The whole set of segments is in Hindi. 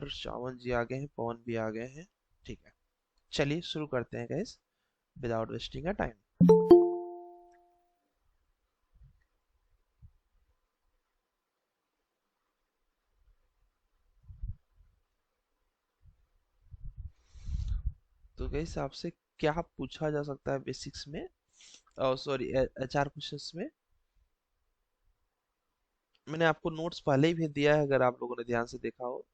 पर श्रावण जी आ गए हैं, पवन भी आ गए हैं। ठीक है, चलिए शुरू करते हैं guys, without wasting a time. तो गाइस आपसे क्या पूछा जा सकता है बेसिक्स में, सॉरी एचआर क्वेश्चंस में। मैंने आपको नोट्स पहले ही भेज दिया है, अगर आप लोगों ने ध्यान से देखा हो।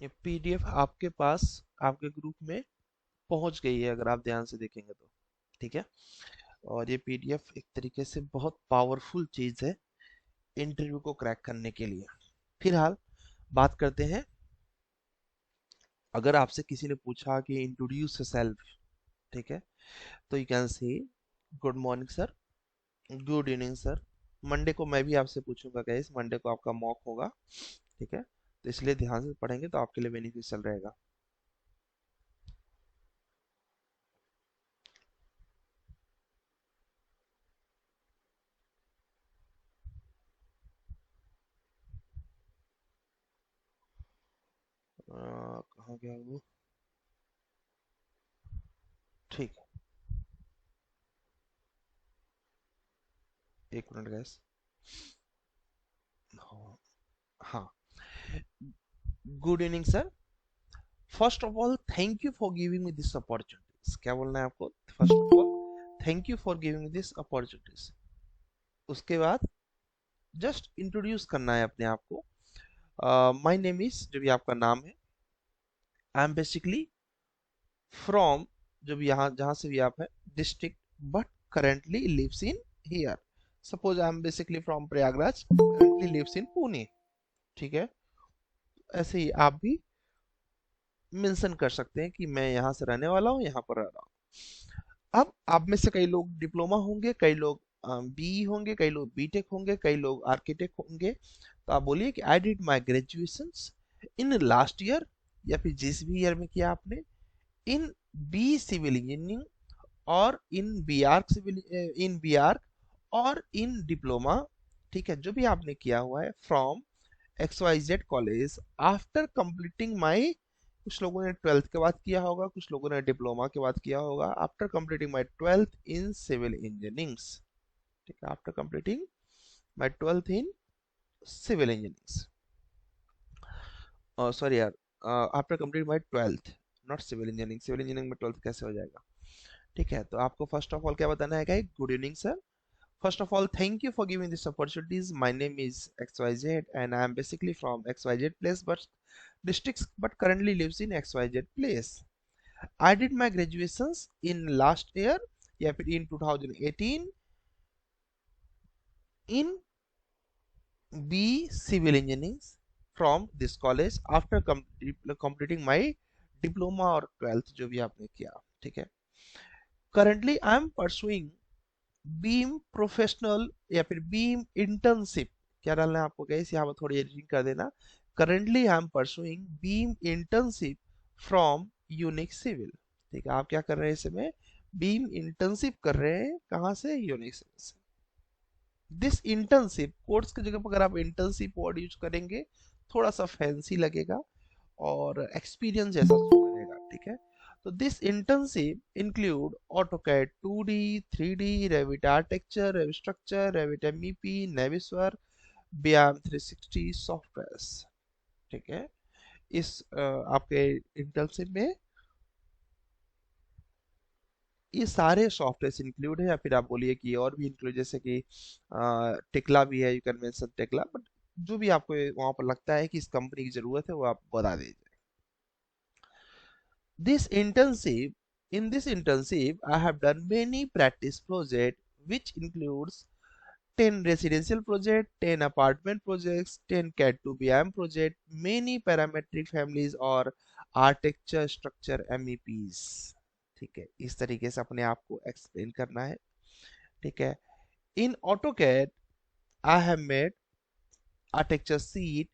ये पीडीएफ आपके पास, आपके ग्रुप में पहुंच गई है, अगर आप ध्यान से देखेंगे तो। ठीक है, और ये पीडीएफ एक तरीके से बहुत पावरफुल चीज है इंटरव्यू को क्रैक करने के लिए। फिलहाल बात करते हैं, अगर आपसे किसी ने पूछा कि इंट्रोड्यूस सेल्फ, ठीक है, तो you can say good morning sir, good evening sir. Monday को मैं भी आपसे पूछूंगा गाइस, मंडे को आपका मॉक होगा। ठीक है, तो इसलिए ध्यान से पढ़ेंगे तो आपके लिए बेनिफिशियल रहेगा। कहाँ गया वो? ठीक है, एक मिनट गैस। हाँ, good evening sir, first of all thank you for giving me this opportunities. क्या बोलना है आपको? First of all thank you for giving me this opportunities. उसके बाद जस्ट इंट्रोड्यूस करना है अपने आप को। माय नेम इज, जो भी आपका नाम है, आई एम बेसिकली फ्रॉम, जो भी यहाँ जहाँ से भी आप है, district, but currently lives in here. Suppose I am basically from Prayagraj, currently lives in Pune. ठीक है, ऐसे ही आप भी मेंशन कर सकते हैं कि मैं यहाँ से रहने वाला हूँ, यहाँ पर रह रहा हूँ। अब आप में से कई लोग डिप्लोमा होंगे, कई लोग बी होंगे, कई लोग बीटेक होंगे, कई लोग आर्किटेक्ट होंगे। तो आप बोलिए कि I did my graduation in last year, या फिर जिस भी ईयर में किया आपने, इन बी सिविल इंजीनियरिंग, और in B arc civil, in B arc, और इन डिप्लोमा। ठीक है, जो भी आपने किया हुआ है from X Y Z college after completing my, कुछ लोगों ने ट्वेल्थ के बाद किया होगा, कुछ लोगों ने डिप्लोमा के बाद किया होगा, after completing my twelfth in civil engineering. ठीक है, after completing my twelfth in civil engineering, sorry यार, after complete my twelfth, not civil engineering, civil engineering में ट्वेल्थ कैसे हो जाएगा? ठीक है, तो आपको फर्स्ट ऑफ ऑल क्या बताना है? Good evening sir, first of all thank you for giving this opportunities. My name is xyz and I am basically from xyz place, but districts, but currently lives in xyz place. I did my graduations in last year, yeah, in 2018, in B civil engineering from this college after completing my diploma और 12th जो भी आपने किया। ठीक है, currently I am pursuing beam professional, या फिर बीम इंटर्नशिप। क्या डालना है आपको गाइस? यहाँ पर थोड़ी एडिटिंग कर देना। Currently I am pursuing BIM internship from Unique Civil. ठीक है, आप क्या कर रहे हैं इस समय? बीम इंटर्नशिप कर रहे हैं, कहाँ से? यूनिक सिविल से। दिस इंटर्नशिप, कोर्स की जगह पर अगर आप इंटर्नशिप वर्ड यूज करेंगे थोड़ा सा फैंसी लगेगा और एक्सपीरियंस जैसा लगेगा। ठीक है, तो this internship include AutoCAD 2D, 3D, Revit architecture, Revit structure, Revit MEP, Navisworks, BIM 360 softwares. ठीक है, इस आपके इंटर्नशिप में ये सारे सॉफ्टवेयर इंक्लूड है, या फिर आप बोलिए कि और भी इंक्लूड, जैसे कि टेक्ला भी है, you can mention Tekla, but जो भी आपको वहां पर लगता है कि इस कंपनी की जरूरत है वो आप बता दीजिए। This internship, in this internship, I have done many practice projects, which includes 10 residential project, 10 apartment projects, 10 CAD to BIM project, many parametric families और architecture structure MEPs। ठीक है, इस तरीके से अपने आप को एक्सप्लेन करना है। ठीक है, in AutoCAD I have made architecture sheet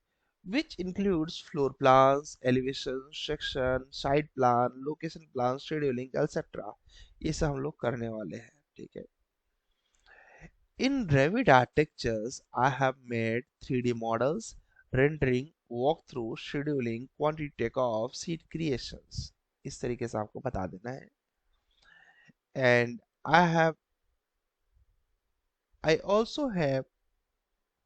which includes floor plans, elevation, section, site plan, location plan, scheduling, etc. ये सब हम लोग करने वाले हैं, ठीक है। In Revit architectures, I have made 3D models, rendering, walkthrough, scheduling, quantity takeoff, seat creations. इस तरीके से आपको बता देना है। And I also have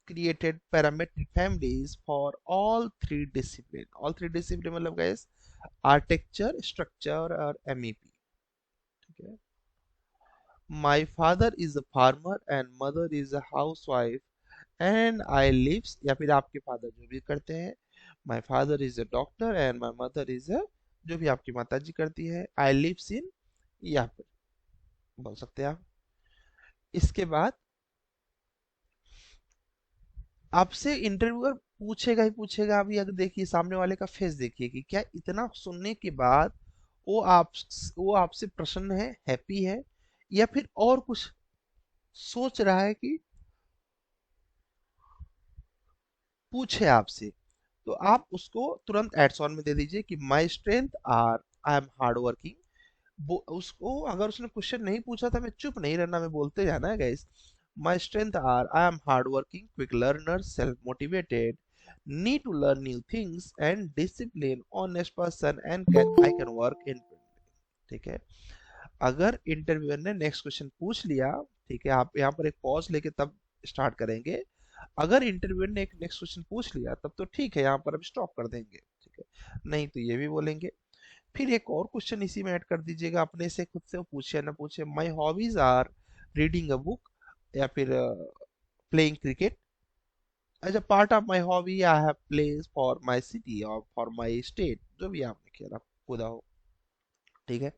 created parametric families for all three disciplines. All three disciplines मतलब guys architecture, structure और MEP. ठीक है। My father is a farmer and mother is a housewife and I lives या फिर आपके फादर जो भी करते हैं, my father is a doctor and my mother is a जो भी आपकी माता जी करती है, I lives in या फिर बोल सकते हैं आप। इसके बाद आपसे इंटरव्यूअर पूछेगा ही पूछेगा। अभी अगर देखिए सामने वाले का फेस देखिए कि क्या इतना सुनने के बाद वो आप वो आपसे प्रसन्न है, हैप्पी है, या फिर और कुछ सोच रहा है कि पूछे आपसे। तो आप उसको तुरंत एड्स ऑन में दे दीजिए कि माई strength are I am hard working. वो उसको अगर उसने क्वेश्चन नहीं पूछा था, मैं चुप नहीं रहना, मैं बोलते जाना है guys. My strength are I am hard working, quick learner, self motivated, need to learn new things and discipline, honest person and can I can work in. ठीक है। अगर इंटरव्यूअर ने नेक्स्ट क्वेश्चन पूछ लिया, ठीक है, आप यहाँ पर एक पॉज लेके तब स्टार्ट करेंगे। अगर इंटरव्यूअर ने एक नेक्स्ट क्वेश्चन पूछ लिया तब तो ठीक है, यहाँ पर अब स्टॉप कर देंगे, ठीक है। नहीं तो ये भी बोलेंगे। फिर एक और क्वेश्चन इसी में ऐड कर दीजिएगा अपने से खुद से, वो पूछे ना पूछे, my hobbies are reading a book या फिर playing cricket. As a part of my hobby I have place for my city और फॉर माई स्टेट, जो भी आपने खेला कूदा हो, ठीक है।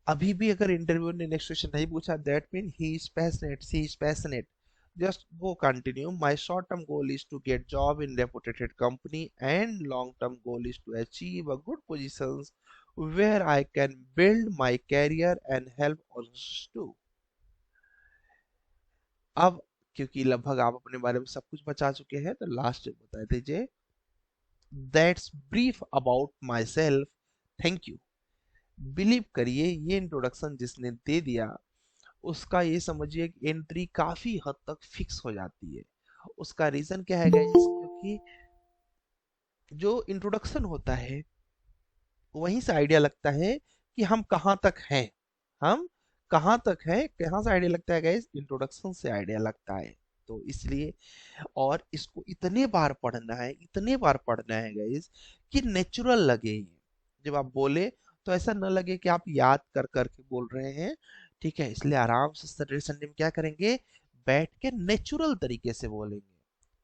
अभी भी अगर इंटरव्यू ने नेक्स्ट क्वेश्चन नहीं पूछा, that mean he is passionate, she is passionate, just go continue. My short term goal is to get job in reputed company and long term goal is to achieve a good positions where I can build my career and help others too. अब क्योंकि लगभग आप अपने बारे में सब कुछ बता चुके हैं, तो लास्ट बता दीजिए, that's brief about my self, thank you. Believe करिए ये इंट्रोडक्शन जिसने दे दिया उसका ये समझिए कि एंट्री काफी हद तक फिक्स हो जाती है। उसका रीजन क्या है गाइस, क्योंकि जो इंट्रोडक्शन होता है वहीं से आइडिया लगता है कि हम कहाँ तक हैं, हम कहाँ तक हैं, कहाँ से आइडिया लगता है गाइस, इंट्रोडक्शन से आइडिया लगता है। तो इसलिए और इसको इतने बार पढ़ना है, इतने बार पढ़ना है गाइस कि नेचुरल लगे ये। जब आप बोले तो ऐसा न लगे कि आप याद कर करके बोल रहे हैं, ठीक है। इसलिए आराम से सैटरडे संडे में क्या करेंगे, बैठ के नेचुरल तरीके से बोलेंगे,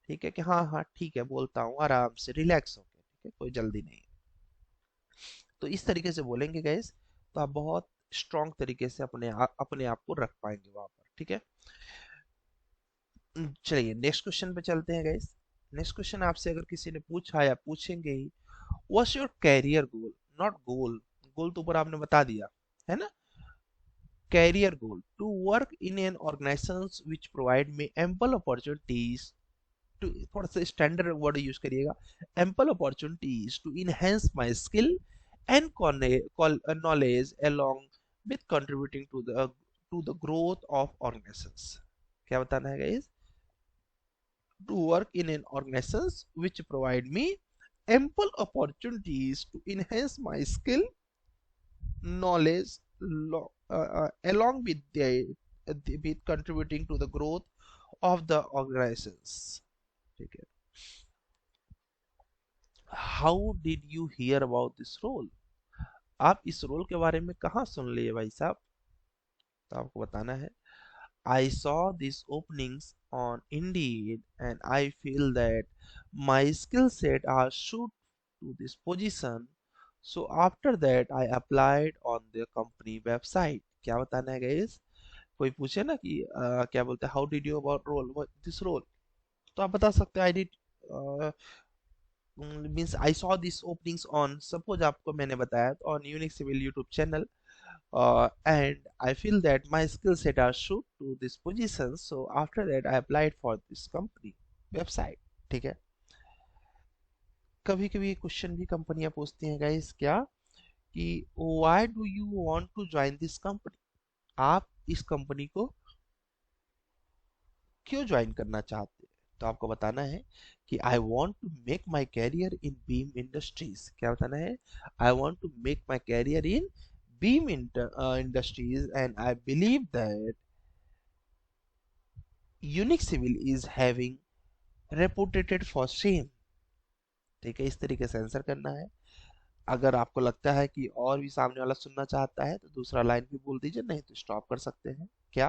ठीक है, कि हाँ हाँ ठीक है बोलता हूँ आराम से रिलैक्स होकर, ठीक है, कोई जल्दी नहीं। तो इस तरीके से बोलेंगे गाइस, तो आप बहुत स्ट्रॉन्ग तरीके से अपने आप को रख पाएंगे वहां पर, ठीक है। चलिए नेक्स्ट क्वेश्चन पे चलते हैं गाइस। नेक्स्ट क्वेश्चन आपसे अगर किसी ने पूछा या पूछेंगे ही, what's your career goal, not goal, goal तो ऊपर आपने बता दिया है ना। Career goal, to work in an organisation which provide me ample opportunities to, थोड़ा सा स्टैंडर्ड वर्ड यूज करिएगा, ample opportunities to enhance my skill and knowledge along with contributing to the growth of organizations। क्या बताना है guys, to work in an organizations which provide me ample opportunities to enhance my skill, knowledge, along with with contributing to the growth of the organizations, ठीक है। How did you hear about this role? आप इस रोल के बारे में कहाँ सुन लिए भाई साहब, तो आपको बताना है, I saw these openings on Indeed and I feel that my skill set are suited to this position. So after that I applied on the company website। क्या बताना है गाइस, कोई पूछे ना कि क्या बोलते हैं, how did you about role this role, तो आप बता सकते हैं I did means I saw this openings on, suppose आपको मैंने बताया on Unique Civil YouTube channel, and I feel that my skill set are suit to this position. So after that I applied for this company website, ठीक है। कभी कभी क्वेश्चन भी कंपनियां पूछती हैं गाइस, क्या कि why do you want to join this company, आप इस कंपनी को क्यों ज्वाइन करना चाहते हैं। तो आपको बताना है कि I want to make my career in BIM industries. क्या बताना है, I want to make my career in BIM industries and I believe that Unique Civil is having reputed for same. ठीक है, इस तरीके से आंसर करना है। अगर आपको लगता है कि और भी सामने वाला सुनना चाहता है तो दूसरा लाइन भी बोल दीजिए, नहीं तो स्टॉप कर सकते हैं। क्या,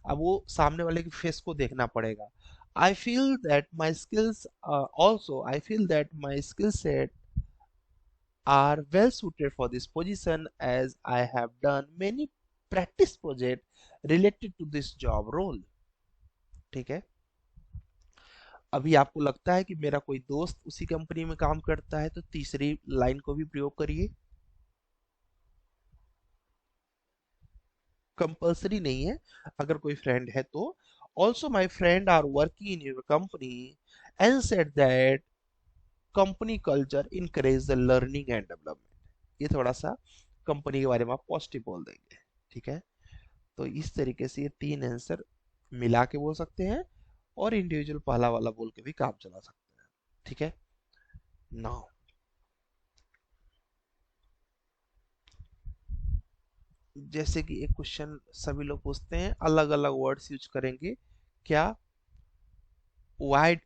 अब वो सामने वाले के फेस को देखना पड़ेगा। I feel that my skills, also I feel that my skill set are well suited for this position as I have done many practice project related to this job role। ठीक है, अभी आपको लगता है कि मेरा कोई दोस्त उसी कंपनी में काम करता है तो तीसरी लाइन को भी प्रयोग करिए। कंपल्सरी नहीं है, अगर कोई फ्रेंड है तो। Also my friend are working in your company and said that company culture encourage the learning and development. ये थोड़ा सा कंपनी के बारे में आप पॉजिटिव बोल देंगे। ठीक है, तो इस तरीके से ये तीन आंसर मिला के बोल सकते हैं और इंडिविजुअल पहला वाला बोल के भी काम चला सकते हैं। ठीक है, नाउ जैसे कि एक क्वेश्चन सभी लोग पूछते हैं, अलग अलग वर्ड्स यूज करेंगे। क्या, why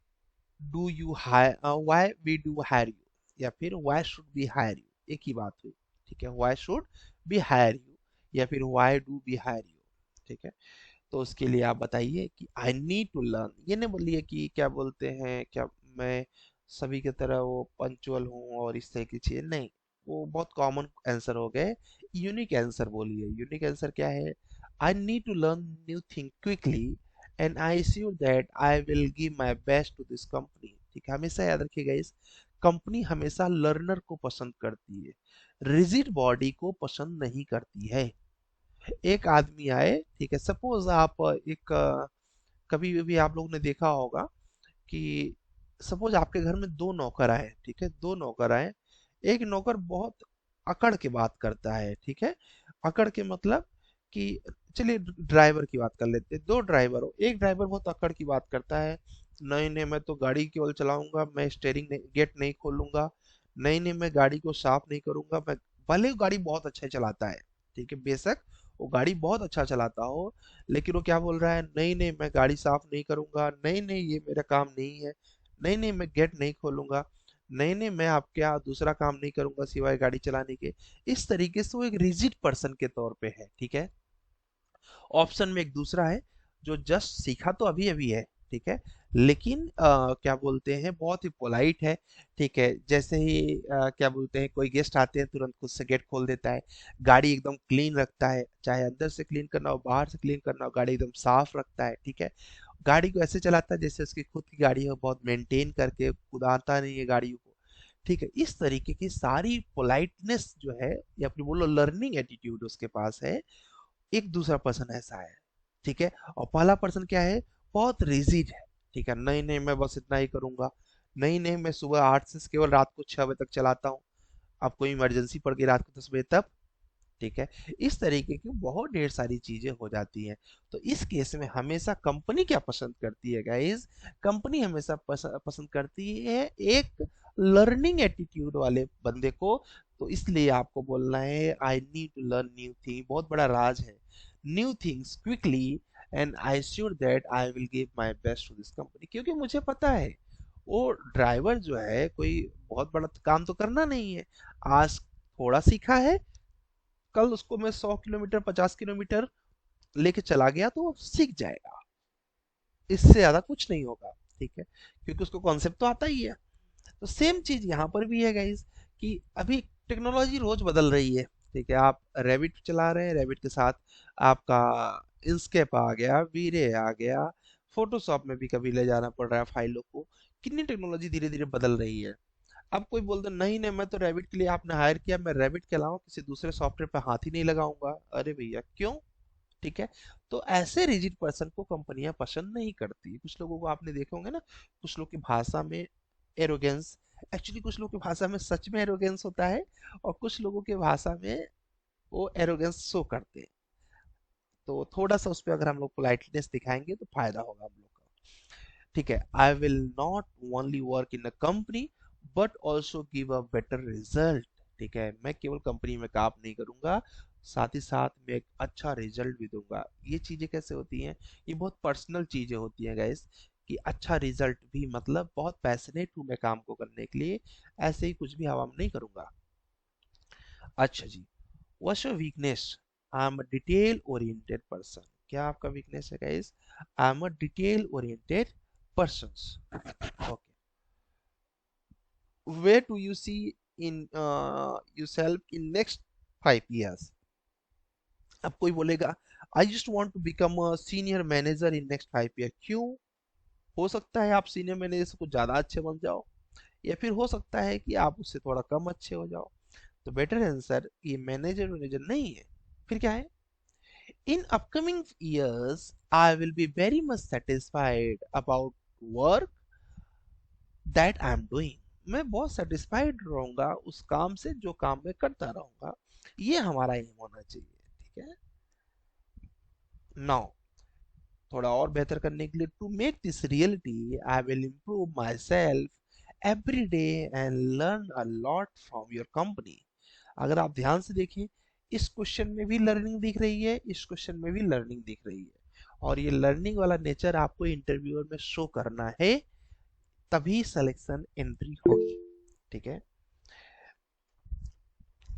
do you hire, why we do hire you, या फिर why should be hire you, एक ही बात हुई। ठीक है, why should be hire you या फिर why do be hire you. ठीक है, तो उसके लिए आप बताइए कि आई नीड टू लर्न। ये नहीं बोलिए कि क्या बोलते हैं, क्या मैं सभी की तरह वो पंचुअल हूँ और इस तरह की चीजें, नहीं, वो बहुत कॉमन आंसर हो गए। यूनिक आंसर बोलिए। यूनिक आंसर क्या है, I need to learn new thing quickly and I sure that I will give my best to this company. ठीक है, हमेशा याद रखिएगा, इस कंपनी हमेशा लर्नर को पसंद करती है, रिजिड बॉडी को पसंद नहीं करती है। एक आदमी आए, ठीक है, सपोज आप एक कभी भी आप लोगों ने देखा होगा कि सपोज आपके घर में दो नौकर आए। ठीक है, दो नौकर आए, एक नौकर बहुत अकड़ के बात करता है। ठीक है, अकड़ के मतलब कि, चलिए ड्राइवर की बात कर लेते हैं। दो ड्राइवर हो, एक ड्राइवर बहुत अकड़ की बात करता है, नहीं नहीं मैं तो गाड़ी केवल चलाऊंगा, मैं स्टेयरिंग नहीं, गेट नहीं खोलूंगा, नहीं नहीं मैं गाड़ी को साफ नहीं करूंगा, मैं, भले ही गाड़ी बहुत अच्छा चलाता है, ठीक है, बेशक वो गाड़ी बहुत अच्छा चलाता हो, लेकिन वो क्या बोल रहा है, नहीं नहीं मैं गाड़ी साफ नहीं करूंगा, नहीं नहीं ये मेरा काम नहीं है, नहीं नहीं मैं गेट नहीं खोलूंगा, नहीं नहीं मैं आपके यहाँ दूसरा काम नहीं करूंगा सिवाय गाड़ी चलाने के। इस तरीके से वो एक रिजिड पर्सन के तौर पे है। ठीक है, ऑप्शन में एक दूसरा है जो जस्ट सीखा तो अभी अभी है, ठीक है, लेकिन क्या बोलते हैं बहुत ही पोलाइट है। ठीक है, जैसे ही क्या बोलते हैं कोई गेस्ट आते हैं तुरंत खुद से गेट खोल देता है, गाड़ी एकदम क्लीन रखता है, चाहे अंदर से क्लीन करना हो बाहर से क्लीन करना हो, गाड़ी एकदम साफ रखता है। ठीक है, गाड़ी को ऐसे चलाता है जैसे उसकी खुद की गाड़ी हो, बहुत मेंटेन करके, कुदाता नहीं है गाड़ियों को। ठीक है, इस तरीके की सारी पोलाइटनेस जो है या फिर बोलो लर्निंग एटीट्यूड उसके पास है। एक दूसरा पर्सन ऐसा है। ठीक है, और पहला पर्सन क्या है, बहुत रिजिड है। ठीक है, नहीं नहीं मैं बस इतना ही करूंगा, नहीं नहीं मैं सुबह 8 से केवल रात को 6 बजे तक चलाता हूँ, अब कोई इमरजेंसी पड़ गई रात को 10 बजे तब। ठीक है, इस तरीके की बहुत ढेर सारी चीजें हो जाती हैं। तो इस केस में हमेशा कंपनी क्या पसंद करती है गाइस, कंपनी हमेशा पसंद करती है एक लर्निंग एटीट्यूड वाले बंदे को। तो इसलिए आपको बोलना है I need to learn new thing, बहुत बड़ा राज है, new things quickly and I sure that I will give my best to this company. क्योंकि मुझे पता है वो ड्राइवर जो है कोई बहुत बड़ा काम तो करना नहीं है, आज थोड़ा सीखा है, कल उसको मैं 100 किलोमीटर 50 किलोमीटर लेके चला गया तो वो सीख जाएगा, इससे ज्यादा कुछ नहीं होगा। ठीक है, क्योंकि उसको कॉन्सेप्ट तो आता ही है। तो सेम चीज यहाँ पर भी है गाइस, कि अभी टेक्नोलॉजी रोज बदल रही है। ठीक है, आप रैबिट चला रहे हैं, रैबिट के साथ आपका इंस्केप आ गया, वीरे आ गया, फोटोशॉप में भी कभी ले जाना पड़ रहा है फाइलों को। कितनी टेक्नोलॉजी धीरे धीरे बदल रही है। अब कोई बोलता नहीं नहीं मैं तो रैबिट के लिए आपने हायर किया, मैं रैबिट के अलावा किसी दूसरे सॉफ्टवेयर पे हाथ ही नहीं लगाऊंगा। अरे भैया क्यों। ठीक है, तो ऐसे रिजिड पर्सन को कंपनियां पसंद नहीं करती। कुछ लोगों को आपने देखे होंगे ना, कुछ लोग की भाषा में एरोगेंस एक्चुअली कुछ लोगों की भाषा में सच में एरोगेंस होता है और कुछ लोगों की भाषा में वो एरोगेंस शो करते हैं। तो थोड़ा सा उस पर अगर हम लोग पोलाइटनेस दिखाएंगे तो फायदा होगा हम लोग का। ठीक है, I will not only work in a company but also give a better result. ठीक है, मैं केवल कंपनी में काम नहीं करूंगा, साथ ही साथ मैं एक अच्छा रिजल्ट भी दूंगा। ये चीजें कैसे होती हैं, ये बहुत पर्सनल चीजें होती हैं गाइस, कि अच्छा रिजल्ट भी मतलब बहुत पैशनेट हूं मैं काम को करने के लिए, ऐसे ही कुछ भी हवा में नहीं करूंगा। अच्छा जी, what's your weakness? I am a detail oriented person. क्या आपका वीकनेस है guys? I am a detail oriented person. Okay, where do you see in yourself in next 5 years? अब कोई बोलेगा I just want to become a senior manager in next 5 year. क्यों? हो सकता है आप सीनियर मैनेजर से कुछ ज्यादा अच्छे बन जाओ, या फिर हो सकता है कि आप उससे थोड़ा कम अच्छे हो जाओ। तो बेटर आंसर ये मैनेजर मैनेजर नहीं है, फिर क्या है? In upcoming years I will be very much satisfied about work that I am doing। मैं बहुत सेटिस्फाइड रहूंगा उस काम से जो काम मैं करता रहूंगा। ये हमारा एम होना चाहिए। ठीक है, नाउ थोड़ा और बेहतर करने के लिए, to make this reality I will improve myself every day and learn a lot from your company. अगर आप ध्यान से देखें, इस क्वेश्चन में भी लर्निंग दिख रही है, इस क्वेश्चन में भी लर्निंग दिख रही है, और ये लर्निंग वाला नेचर आपको इंटरव्यूअर में शो करना है, तभी सिलेक्शन एंट्री होगी। ठीक है,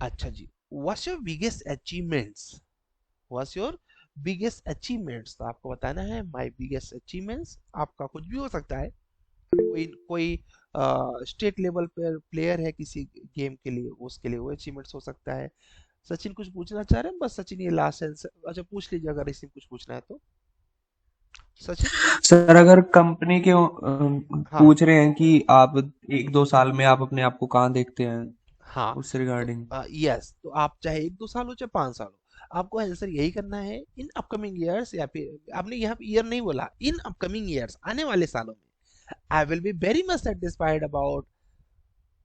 अच्छा जी, what's your biggest achievements? What's your biggest achievements? तो आपको बताना है माय बिगेस्ट अचीवमेंट्स। आपका कुछ भी हो सकता है, कोई कोई स्टेट लेवल पर प्लेयर है किसी गेम के लिए, उसके लिए वो अचीवमेंट्स हो सकता है। सचिन कुछ पूछना चाह रहे हैं? बस सचिन ये लास्ट आंसर, अच्छा पूछ लीजिए अगर इसी में कुछ पूछना है तो। सचिन। सर अगर कंपनी के हाँ पूछ रहे हैं कि आप 1-2 साल में आप अपने आप को कहाँ देखते हैं, हाँ, उससे तो रिगार्डिंग। यस, तो आप चाहे 1-2 साल हो चाहे 5 साल हो, आपको आंसर यही करना है, इन अपकमिंग ईयर्स, या फिर आपने यहाँ पे ईयर नहीं बोला, इन अपकमिंग ईयर्स आने वाले सालों में I will be very much satisfied about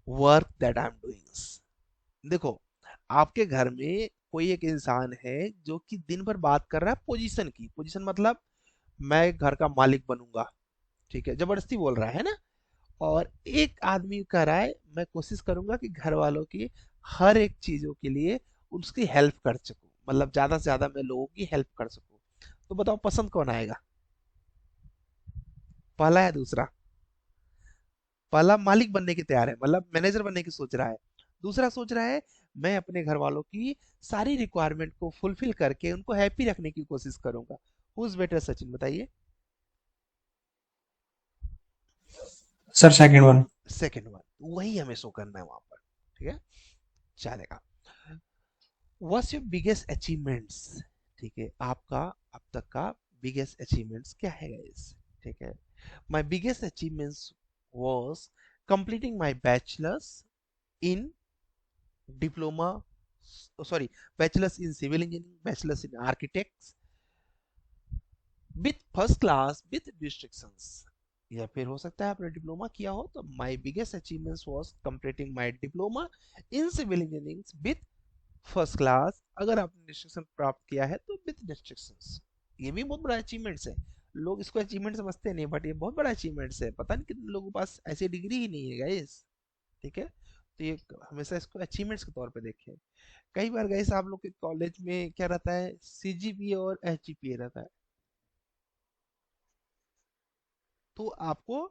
work that I am doing. देखो, आपके घर में कोई एक इंसान है जो कि दिन भर बात कर रहा है पोजीशन की, पोजीशन मतलब मैं घर का मालिक बनूंगा। ठीक है, जबरदस्ती बोल रहा है ना। और एक आदमी कह रहा है मैं कोशिश करूंगा कि घर वालों की हर एक चीजों के लिए उसकी हेल्प कर सकूं, मतलब ज्यादा से ज्यादा मैं लोगों की हेल्प कर सकूं। तो बताओ पसंद कौन आएगा? पहला है दूसरा? पहला मालिक बनने की तैयार है, मतलब मैनेजर बनने की सोच रहा है। दूसरा सोच रहा है मैं अपने घर वालों की सारी रिक्वायरमेंट को फुलफिल करके उनको हैप्पी रखने की कोशिश करूंगा। हुज बेटर सचिन, बताइए। Sir second one. Second one, वही हमें शो करना है वहां पर। ठीक है, चलेगा। What's your biggest achievements? ठीक है, आपका अब तक का बिगेस्ट अचीवमेंट्स क्या है गाइस? ठीक है, my biggest achievements was completing my bachelors in diploma, sorry, bachelors in civil engineering, bachelors in architects with first class with distinctions. या फिर हो सकता है आपने डिप्लोमा किया हो, तो my biggest achievements was completing my diploma in civil engineering with first class. अगर आपने डिस्ट्रिक्शन प्राप्त किया है तो विद डिस्ट्रिक्शंस। ये भी बहुत बड़ा अचीवमेंट्स है। लोग इसको अचीवमेंट समझते नहीं, बट ये बहुत बड़ा अचीवमेंट्स है। पता नहीं कितने लोगों के पास ऐसी डिग्री ही नहीं है गाइस। ठीक है, तो ये हमेशा इसको अचीवमेंट्स के तौर पे देखें। कई बार गाइस आप लोग के कॉलेज में क्या रहता है, सीजीपीए और एचजीपीए रहता है, तो आपको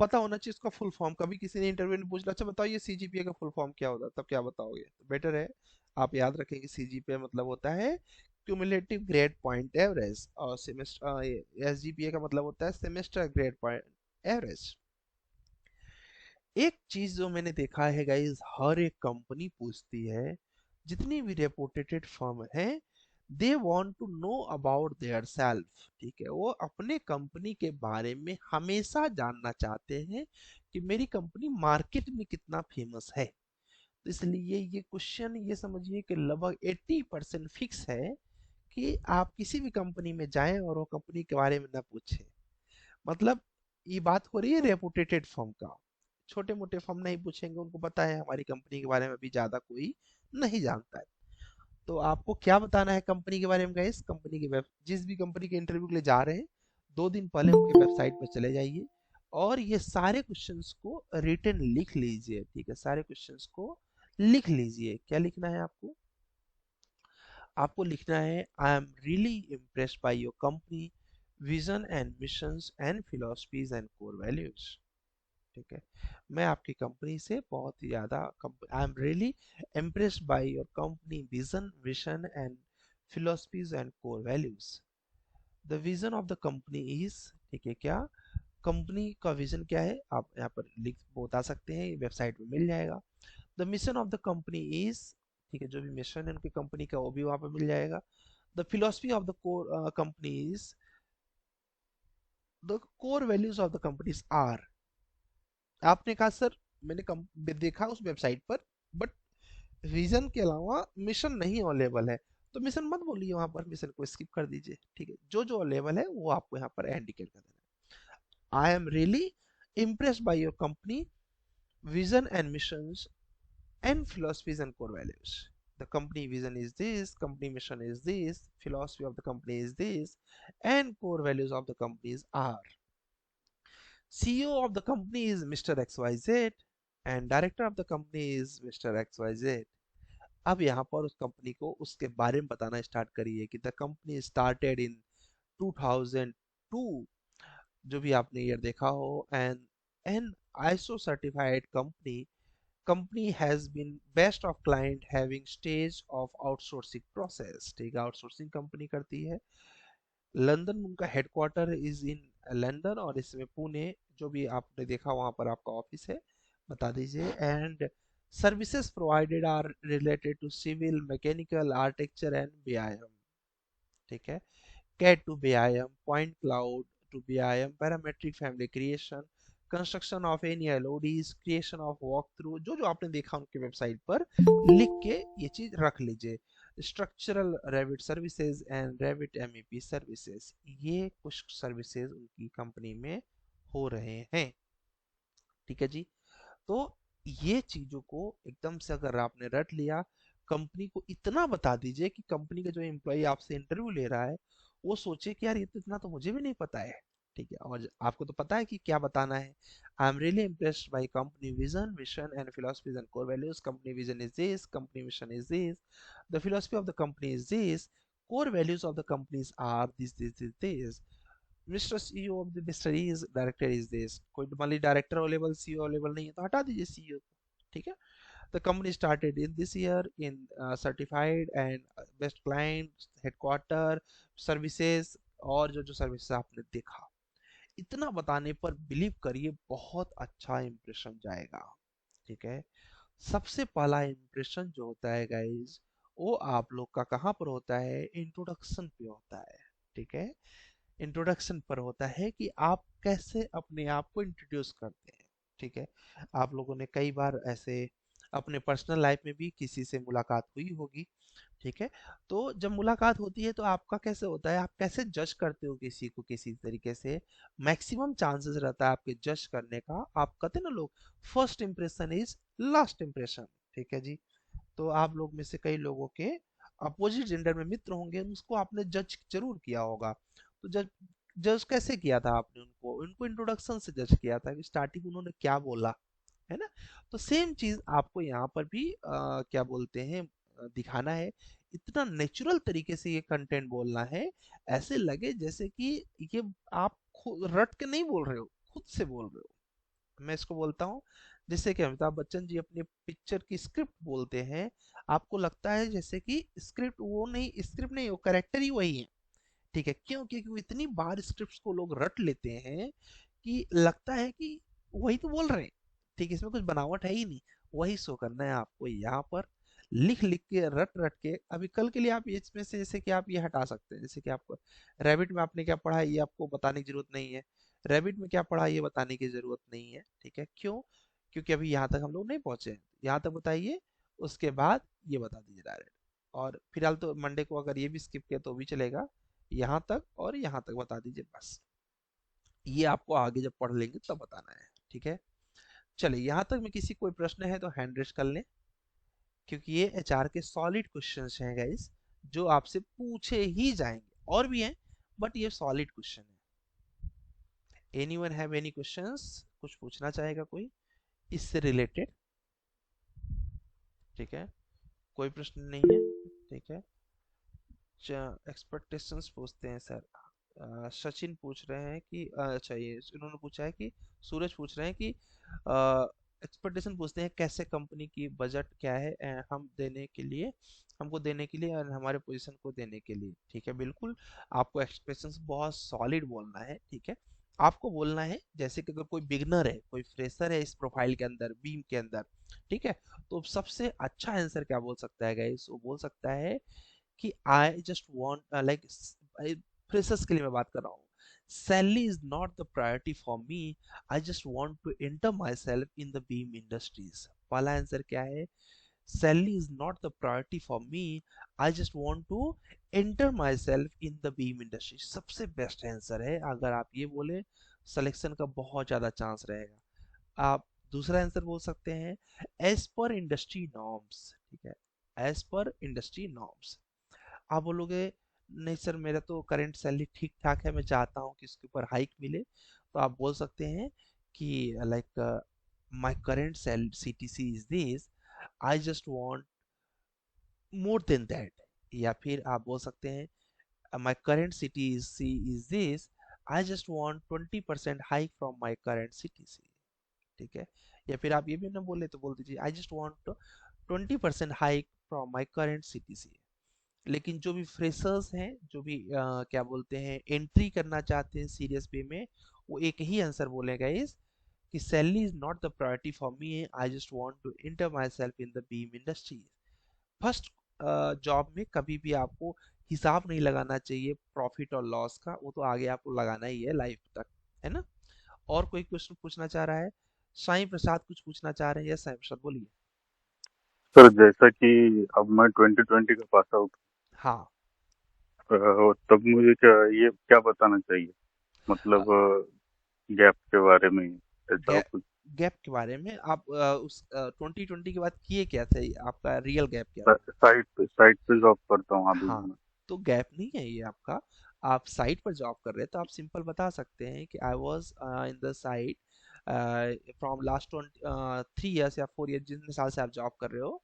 पता होना चाहिए इसका फुल फॉर्म। कभी किसी ने इंटरव्यू में पूछ लिया अच्छा बताओ ये सीजीपीए का फुल फॉर्म क्या होता है, तब क्या बताओगे? तो बेटर है आप याद रखें कि सीजीपीए मतलब होता है क्यूमुलेटिव ग्रेड पॉइंट एवरेज, और सेमेस्टर एसजीपीए का मतलब होता है सेमेस्टर ग्रेड पॉइंट एवरेज। एक चीज जो मैंने देखा है गाइस, हर एक कंपनी पूछती है, जितनी भी रेपुटेटेड फर्म है, they want to know about their self. ठीक है, वो अपने कंपनी के बारे में हमेशा जानना चाहते हैं कि मेरी कंपनी मार्केट में कितना फेमस है। तो इसलिए ये क्वेश्चन ये समझिए कि लगभग 80% फिक्स है कि आप किसी भी कंपनी में जाएं और वो कंपनी के बारे में ना पूछें। मतलब ये बात हो रही है रेपुटेटेड फर्म का। छोटे मोटे फर्म नहीं पूछेंगे, उनको पता है हमारी कंपनी के बारे में अभी ज़्यादा कोई नहीं जानता है। तो आपको क्या बताना है कंपनी के बारे में गाइस? कंपनी की वेब जिस भी कंपनी के इंटरव्यू के लिए जा रहे हैं 2 दिन पहले उनके वेबसाइट पर चले जाइए और ये सारे क्वेश्चंस को रिटन लिख लीजिए। ठीक है, सारे क्वेश्चंस को लिख लीजिए। क्या लिखना है आपको? आपको लिखना है I am really impressed by your company vision and missions and philosophies and core values. ठीक है, मैं आपकी कंपनी से बहुत ही ज़्यादा I am really impressed by your company vision vision and philosophies and core values. The vision of the company is, ठीक है, क्या कंपनी का विजन क्या है आप यहाँ पर लिख बता सकते हैं, वेबसाइट में मिल जाएगा। The mission of the company is, ठीक है, जो भी मिशन है उनकी कंपनी का वो भी वहाँ पर मिल जाएगा। The philosophy of the core company is, the core values of the companies are. आपने कहा सर मैंने देखा उस वेबसाइट पर बट विजन के अलावा मिशन नहीं अवेलेबल है, तो मिशन मत बोलिए वहां पर, मिशन को स्किप कर दीजिए। ठीक है, जो जो अवेलेबल है वो आपको यहाँ पर इंडिकेट कर देना। I am really impressed by your company vision and missions and philosophies and core values. The company vision is this, company mission is this, philosophy of the company is this, and core values of the companies are. CEO of the company is Mr. XYZ and director of the company is Mr. XYZ. अब यहाँ पर उस कंपनी को उसके बारे में बताना स्टार्ट करिए कि द कंपनी स्टार्टेड इन 2002, जो भी आपने ईयर देखा हो, and an ISO certified company, company has been best of client having stage of outsourcing process। ठीक है, आउटसोर्सिंग कंपनी करती है। लंदन उनका हेडक्वार्टर इज इन लंदन और इसमें पुणे, जो भी आपने देखा वहां पर आपका ऑफिस है, बता दीजिए। And services provided are related to civil mechanical architecture and BIM. ठीक है, CAD to BIM, point cloud to BIM, parametric family creation, construction of any LODs, creation of walkthrough, जो जो आपने देखा उनके वेबसाइट पर लिख के ये चीज रख लीजिए। Structural Revit services and Revit MEP services, ये कुछ सर्विसेज उनकी कंपनी में हो रहे हैं। ठीक है जी, तो ये चीजों को एकदम से अगर आपने रट लिया, कंपनी को इतना बता दीजिए कि कंपनी का जो एम्प्लॉय आपसे इंटरव्यू ले रहा है वो सोचे कि यार ये तो इतना तो मुझे भी नहीं पता है। ठीक है, और आपको तो पता है कि क्या बताना है। I am really impressed by company vision vision and philosophies and core values. Company vision is this, company mission is this, the philosophy of the company is this, core values of the companies are this। Mister CEO of the mister is, director is this. कोई मान लीजिए डायरेक्टर अवेलेबल, सीईओ अवेलेबल नहीं है तो हटा दीजिए सीईओ को। ठीक है, the company started in this year in certified and best client headquarter services, और जो जो सर्विसेज आपने देखा, इतना बताने पर बिलीव करिए बहुत अच्छा इंप्रेशन जाएगा। ठीक है, सबसे पहला इंप्रेशन जो होता है गाइज, वो आप लोग का कहाँ पर होता है? इंट्रोडक्शन पे होता है। ठीक है, इंट्रोडक्शन पर होता है कि आप कैसे अपने आप को इंट्रोड्यूस करते हैं। ठीक है, आप लोगों ने कई बार ऐसे अपने पर्सनल लाइफ में भी किसी से मुलाकात हुई होगी। ठीक है, तो जब मुलाकात होती है तो आपका कैसे होता है, आप कैसे जज करते हो किसी को किसी तरीके से? मैक्सिमम चांसेस रहता है आपके जज करने का। आप कहते हैं ना लोग, first impression is last impression. ठीक है जी, तो आप लोग में से कई लोगों के अपोजिट जेंडर में मित्र होंगे, उसको आपने जज जरूर किया होगा। तो जज जज कैसे किया था आपने? उनको उनको इंट्रोडक्शन से जज किया था कि स्टार्टिंग उन्होंने क्या बोला, है ना? तो सेम चीज आपको यहाँ पर भी क्या बोलते हैं, दिखाना है। इतना नेचुरल तरीके से ये कंटेंट बोलना है, ऐसे लगे जैसे कि ये आप खुद रट के नहीं बोल रहे हो, खुद से बोल रहे हो। मैं इसको बोलता हूँ जैसे कि अमिताभ बच्चन जी अपने पिक्चर की स्क्रिप्ट बोलते हैं, आपको लगता है जैसे कि स्क्रिप्ट वो नहीं, स्क्रिप्ट नहीं, वो कैरेक्टर ही वही है। ठीक है, क्यों? क्योंकि वो इतनी बार स्क्रिप्ट को लोग रट लेते हैं कि लगता है कि वही तो बोल रहे हैं। ठीक है, इसमें कुछ बनावट है ही नहीं। वही शो करना है आपको यहाँ पर, लिख लिख के रट रट के। अभी कल के लिए आप इसमें से जैसे कि आप ये हटा सकते हैं, जैसे कि आपको रैबिट में आपने क्या पढ़ा है ये आपको बताने की जरूरत नहीं है, रैबिट में क्या पढ़ा ये बताने की जरूरत नहीं है। ठीक है, क्यों? क्योंकि अभी यहाँ तक हम लोग नहीं पहुंचे हैं। यहाँ तक बताइए, उसके बाद ये बता दीजिए डायरेक्ट। और फिलहाल तो मंडे को अगर ये भी स्किप किया तो भी चलेगा, यहाँ तक और यहाँ तक बता दीजिए बस। ये आपको आगे जब पढ़ लेंगे तब बताना है। ठीक है, चलिए यहाँ तक में किसी कोई प्रश्न है तो हैंड रेस कर लें, क्योंकि ये एचआर के सॉलिड क्वेश्चंस हैं गाइस, जो आपसे पूछे ही जाएंगे। और भी हैं, बट ये सॉलिड क्वेश्चन है। Anyone have any questions? कुछ पूछना चाहेगा कोई इससे रिलेटेड? ठीक है, कोई प्रश्न नहीं है। ठीक है, एक्सपेक्टेशंस पूछते हैं सर। सचिन पूछ रहे हैं कि अच्छा, ये इन्होंने पूछा है कि सूरज पूछ रहे हैं कि एक्सपेक्टेशन पूछते हैं कैसे कंपनी की बजट क्या है, हम देने के लिए, हमको देने के लिए और हमारे पोजीशन को देने के लिए। ठीक है, बिल्कुल आपको एक्सपेक्टेशंस बहुत सॉलिड बोलना है। ठीक है, आपको बोलना है जैसे कि अगर कोई बिगनर है, कोई फ्रेशर है इस प्रोफाइल के अंदर, बीम के अंदर, ठीक है, तो सबसे अच्छा आंसर क्या बोल सकता है गाइस? वो बोल सकता है कि I just want like, freshers के लिए मैं बात कर रहा हूँ, salary is not the priority for me, I just want to enter myself in the BIM industries. पहला आंसर क्या है? Salary is not the priority for me, I just want to enter myself in the BIM industry. सबसे बेस्ट आंसर है। अगर आप ये बोले, सिलेक्शन का बहुत ज्यादा चांस रहेगा। आप दूसरा आंसर बोल सकते हैं एज पर इंडस्ट्री नॉर्म्स। ठीक है, एज पर इंडस्ट्री नॉर्म्स। आप बोलोगे नहीं सर, मेरा तो करंट सैलरी ठीक ठाक है, मैं चाहता हूँ कि इसके ऊपर हाइक मिले, तो आप बोल सकते हैं कि like my current CTC is this, I just want more than that. या फिर आप बोल सकते हैं my current CTC is this, I just want 20% hike from my current CTC. ठीक है, या फिर आप ये भी ना बोले तो बोल दीजिए आई just want 20% hike from my current CTC. लेकिन जो भी फ्रेशर्स हैं, जो भी क्या बोलते हैं, एंट्री करना चाहते हैं सीरियस पे में, वो एक ही आंसर बोलेगा इस कि salary is not the priority for me, I just want to enter myself in the BIM industry. First job में कभी भी आपको हिसाब नहीं लगाना चाहिए प्रॉफिट और लॉस का, वो तो आगे आपको लगाना ही है लाइफ तक, है ना? और कोई क्वेश्चन पूछना चाह रहा है? साईं प्रसाद कुछ पूछना चाह रहे हैं? यस साईं प्रसाद बोलिए। सर जैसा कि अब मैं 2020 का पास आउट, हाँ, तब मुझे क्या ये क्या बताना चाहिए, मतलब गैप के बारे में, ऐसा गैप, कुछ। गैप के बारे में आप उस 2020 के बाद किए क्या थे? आपका रियल गैप क्या था? साइट पे जॉब करता हूँ अभी हाँ, मैं। तो गैप नहीं है ये आपका। आप साइट पर जॉब कर रहे हैं तो आप सिंपल बता सकते हैं कि I was in the site from last 3 years या 4 ईयर, जितने साल से आप जॉब कर रहे हो।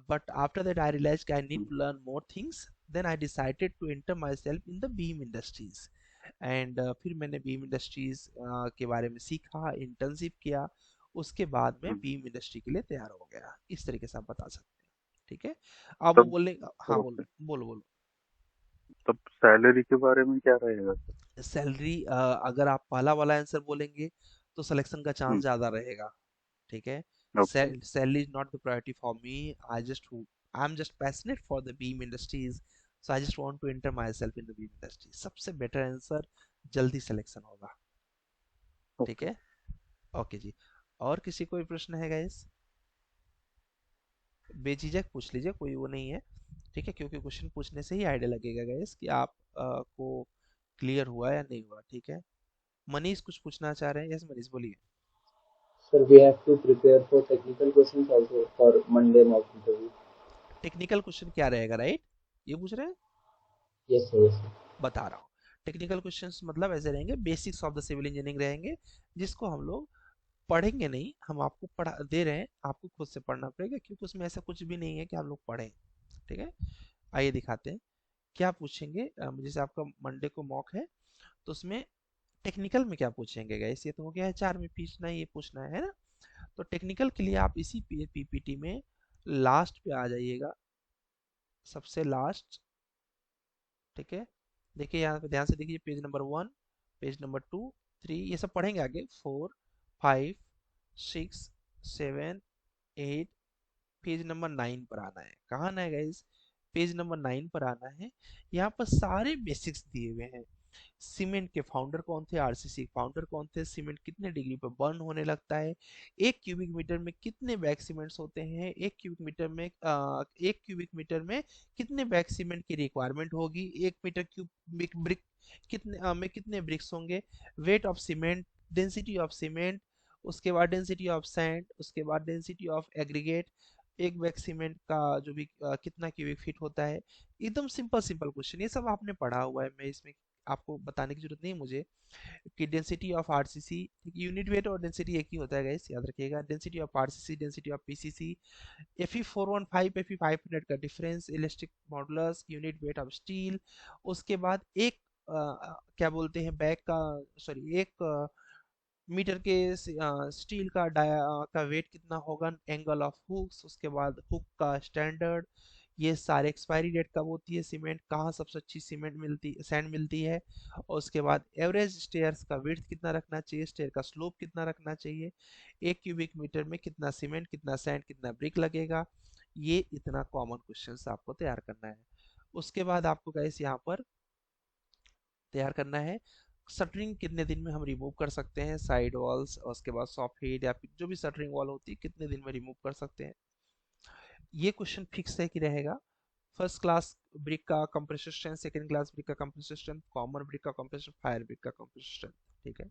But after that I realise I need hmm, to learn more things, then I decided to enter myself in the BIM industries. And फिर मैंने बीम इंडस्ट्रीज के बारे में सीखा, इंटर्नशिप किया, उसके बाद मैं हम्म, बीम इंडस्ट्री के लिए तैयार हो गया। इस तरीके से आप बता सकते हैं। ठीक है, अब वो तब बोले, हाँ बोलो ओके, बोलो बोलो। तब सैलरी के बारे में क्या रहेगा सर? सैलरी, अगर आप पहला वाला आंसर बोलेंगे तो सिलेक्शन का चांस हम्म, ज़्यादा रहेगा। ठीक है, okay. Salary is not the priority for me, I am just passionate for the BIM industries, so I just want to enter myself in the BIM industry. सबसे बेटर आंसर, जल्दी सिलेक्शन होगा। ठीक ओके है, ओके जी। और किसी कोई प्रश्न है गाइस? बेझिझक पूछ लीजिए, कोई वो नहीं है। ठीक है, क्योंकि क्वेश्चन पूछने से ही आइडिया लगेगा गाइस कि आप को क्लियर हुआ या नहीं हुआ। ठीक है, मनीष कुछ पूछना चाह रहे हैं? यस मनीष बोलिए। Sir, we have to prepare for technical questions also for Monday mock interview. Technical question क्या रहेगा, राइट? ये पूछ रहे हैं? Yes, sir. Yes, sir. बता रहा हूँ। टेक्निकल क्वेश्चंस मतलब ऐसे रहेंगे, basics of the civil engineering रहेंगे, जिसको हम लोग पढ़ेंगे नहीं, हम आपको पढ़ा दे रहे हैं, आपको खुद से पढ़ना पड़ेगा, क्योंकि उसमें ऐसा कुछ भी नहीं है कि हम लोग पढ़ें। ठीक है, आइए दिखाते हैं क्या पूछेंगे। जैसे आपका मंडे को मॉक है, तो उसमें टेक्निकल में क्या पूछेंगे गाइस? ये तो हो गया है 4 में पूछना है, ये पूछना है ना? तो टेक्निकल के लिए आप इसी पीपीटी में लास्ट पे आ जाइएगा, सबसे लास्ट। ठीक है, देखिए यहाँ पे ध्यान से देखिए, पेज नंबर 1, पेज नंबर 2, 3, ये सब पढ़ेंगे आगे, 4, 5, 6, 7, 8, पेज नंबर 9 पर आना है। कहाँ आना है गाइज? पेज नंबर 9 पर आना है। यहाँ पर सारे बेसिक्स दिए हुए हैं। सीमेंट के फाउंडर कौन थे, आरसीसी फाउंडर कौन थे, सीमेंट कितने डिग्री पर बर्न होने लगता है, 1 क्यूबिक मीटर में कितने बैग सीमेंट्स होते हैं, 1 क्यूबिक मीटर में कितने बैग सीमेंट की रिक्वायरमेंट होगी, 1 मीटर क्यूबिक ब्रिक कितने में कितने ब्रिक्स होंगे, weight of cement, density of cement, उसके बाद डेंसिटी ऑफ सैंड, उसके बाद डेंसिटी ऑफ एग्रीगेट, एक बैग सीमेंट का जो भी कितना क्यूबिक फीट होता है। एकदम सिंपल सिंपल क्वेश्चन, ये सब आपने पढ़ा हुआ है, मैं इसमें आपको बताने की जरूरत नहीं है मुझे। कि density of RCC, unit weight और डेंसिटी एक ही होता है गाइस, याद रखिएगा। Density of RCC, density of PCC, FE 415 FE 500 का difference, elastic modulus, unit weight of steel. उसके बाद एक क्या बोलते हैं बैग का, सॉरी एक मीटर के स्टील का का वेट कितना होगा, एंगल ऑफ हुक्स, उसके बाद हुक का स्टैंडर्ड, ये सारे एक्सपायरी डेट कब होती है, सीमेंट कहाँ सबसे अच्छी सीमेंट मिलती सैंड मिलती है, और उसके बाद एवरेज स्टेयर्स का विड्थ कितना रखना चाहिए, स्टेयर का स्लोप कितना रखना चाहिए, 1 क्यूबिक मीटर में कितना सीमेंट, कितना सैंड, कितना ब्रिक लगेगा। ये इतना कॉमन क्वेश्चन आपको तैयार करना है। उसके बाद आपको गाइस यहाँ पर तैयार करना है शटरिंग कितने दिन में हम रिमूव कर सकते हैं, साइड वॉल्स और उसके बाद सॉफ्ट हेड या फिर जो भी शटरिंग वॉल होती है कितने दिन में रिमूव कर सकते हैं। ये क्वेश्चन फिक्स है कि रहेगा। फर्स्ट क्लास ब्रिक का compression strength, second class brick का कंप्रेशन स्ट्रेंथ, कॉमन ब्रिक का कंप्रेशन, फायर ब्रिक का कंप्रेशन स्ट्रेंथ, ठीक है।